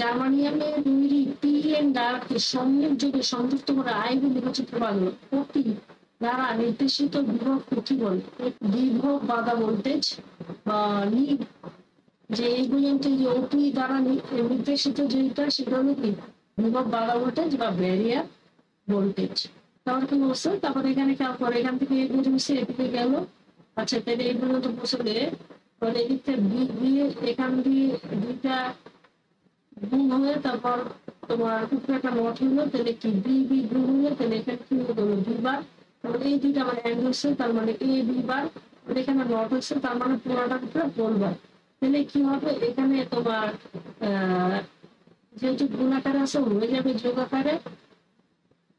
জার্মানিয়ামের তৈরি পি এন ডায়োডকে সংযোগে সংযুক্ত করে আইবি বিবেচিত বাড়লো প্রতি দ্বারা নির্দেশিত বিভব কি বলে বিভব বাধা ভোল্টেজ বা লিড যে এইগুলো যে ওপি দ্বারা নির্দেশিত যেটা সেটা হলো কি বিভব বাধা ভোল্টেজ বা ব্যারিয়ার ভোল্টেজ। তারপর কি বলছে তারপর এখানে খেয়াল করে এখান থেকে এগুলো মিশে এদিকে গেল আচ্ছা তাহলে এইগুলো তো বসলে তাহলে এদিক থেকে বি এখান দিয়ে দুইটা গুণ হলে তারপর তোমার উপরে একটা নট হলো তাহলে কি বি বি গুণ হলে তাহলে এখানে কি হলো বি বার তাহলে এই দুইটা আমার অ্যান্ড হচ্ছে তার মানে এ বি বার এখানে নট হচ্ছে তার মানে পুরোটা উপরে বলবার তাহলে কি হবে এখানে তোমার যেহেতু গুণাকার আছে হয়ে যাবে যোগ আকারে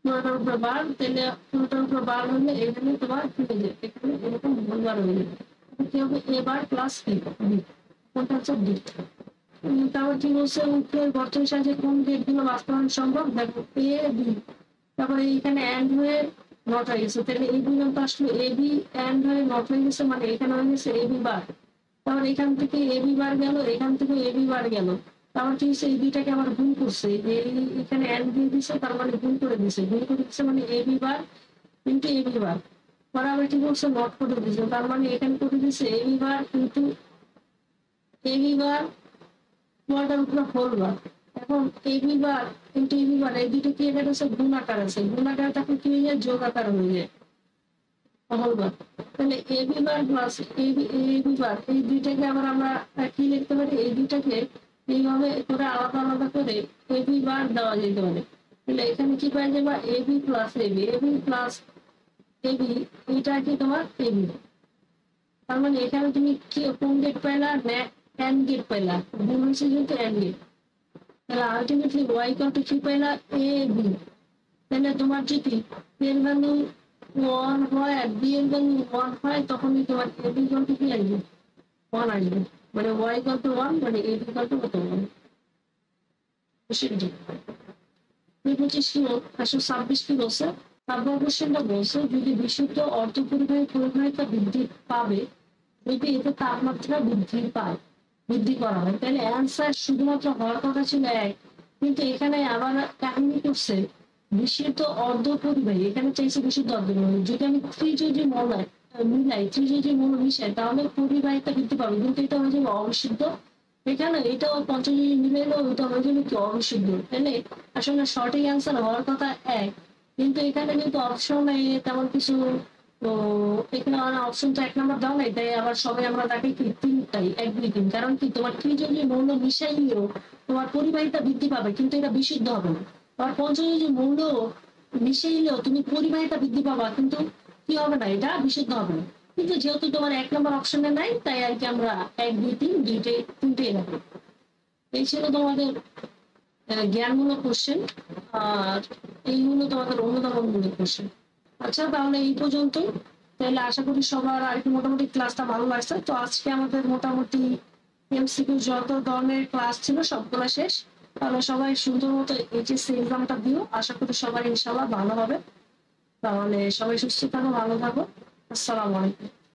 পুরোটার উপরে বার তাহলে পুরোটার উপরে বার হলে এখানে তোমার কি হয়ে যাবে এখানে এরকম বলবার হয়ে যাবে কি হবে এ বার প্লাস বি কোনটা হচ্ছে ডি। তারপর কি বলছে উপরের বর্তনীর সাহায্যে কোন গেটগুলো বাস্তবায়ন সম্ভব দেখো এ বি তারপরে এইখানে অ্যান্ড হয়ে নট হয়ে গেছে তাহলে এই পর্যন্ত আসলে এ বি অ্যান্ড হয়ে নট হয়ে গেছে মানে এখানে হয়ে গেছে এ বি বার তারপর এখান থেকে এ বি বার গেল এখান থেকে এ বি বার গেল তারপর কি হচ্ছে এই দুইটাকে আমার গুণ করছে যে এখানে অ্যান্ড দিয়ে দিচ্ছে তার মানে গুণ করে দিচ্ছে মানে এ বি বার কিন্তু এ বি বার পরে আবার কি বলছে নট করে দিচ্ছে তার মানে এখানে করে দিচ্ছে এ বি বার কিন্তু এ বি বার পুরোটার উপরে হোল বার এখন এ বি বার কিন্তু এ বি বার এই দুটো কি এখানে হচ্ছে গুণাকার আছে গুণাকার তখন কি হয়ে যায় যোগ আকার হয়ে যায় হোল বার তাহলে এ বি বার প্লাস এ বি বার এই দুইটাকে আবার আমরা কি লিখতে পারি এই দুইটাকে এইভাবে করে আলাদা আলাদা করে এ বি বার দেওয়া যেতে পারে তাহলে এখানে কি পাওয়া যাবে এ বি প্লাস এ বি প্লাস এবি, এটা কি তোমার এবি। তার মানে এখানে তুমি কি কোন গেট পাইলা, এন্ড গেট পাইলা, গুণ হচ্ছে যেহেতু এন্ড গেট, তাহলে আলটিমেটলি ওয়াই ইকুয়াল টু কি পাইলা, এ বি। তাহলে তোমার যদি এর ভ্যালু 1 হয় আর বি এর ভ্যালু 1 হয়, তখনই তোমার এ বি ইকুয়াল টু কি আসবে, 1 আসবে। মানে ওয়াই ইকুয়াল টু 1, মানে এ বি ইকুয়াল টু কত, 1। 25 কিলো 126 কি বলছে। তারপর কোশ্চেনটা বলছে যদি বিশুদ্ধ অর্ধপরিবাহী পরিবাহিতা বৃদ্ধি পাবে যদি এতে তাপমাত্রা বৃদ্ধি করা হয়, তাহলে অ্যান্সার শুধুমাত্র হওয়ার কথা ছিল 1, কিন্তু এখানে আবার কাহিনী করছে বিশুদ্ধ অর্ধপরিবাহী, এখানে চাইছে বিশুদ্ধ অর্ধপরিবাহী। যদি আমি ত্রিযোজী মিলাই, ত্রিযোজী মৌল মিশাই, তাহলে পরিবাহিতা বৃদ্ধি পাবে, কিন্তু এটা হয়ে যাবে অবিশুদ্ধ। এখানে এটাও পঞ্চযোজী মিলাইলেও এটা হয়ে যাবে কি, অবিশুদ্ধ। তাহলে আসলে সঠিক অ্যান্সার হওয়ার কথা 1, কিন্তু এখানে কিন্তু অপশনে তেমন কিছু, তো এখানে অপশন তো 1 নম্বর দাও নাই, তাই আবার সবাই আমরা তাকে কি 3টাই 1 2 3। কারণ কি তোমার ত্রিযোজী মৌল মিশাইলেও তোমার পরিবাহিতা বৃদ্ধি পাবে, কিন্তু এটা বিশুদ্ধ হবে না। তোমার পঞ্চযোজী মৌল মিশাইলেও তুমি পরিবাহিতা বৃদ্ধি পাবা, কিন্তু কি হবে না, এটা বিশুদ্ধ হবে না। কিন্তু যেহেতু তোমার 1 নম্বর অপশনে নাই, তাই আর কি আমরা 1 2 3 তিনটেই রাখবো। এই ছিল তোমাদের জ্ঞানমূলক কোশ্চেন, আর এই হলো তোমাদের অনুধাবনমূলক কোশ্চেন। আচ্ছা, তাহলে এই পর্যন্তই। তাহলে আশা করি সবার আর কি মোটামুটি ক্লাসটা ভালো লাগছে। তো আজকে আমাদের মোটামুটি এমসিকিউ যত ধরনের ক্লাস ছিল সবগুলো শেষ। তাহলে সবাই সুন্দর মতো এইচএসসি এক্সামটা দিও, আশা করি সবাই ইনশাল্লাহ ভালো হবে। তাহলে সবাই সুস্থ থাকো, ভালো থাকো। আসসালামু আলাইকুম।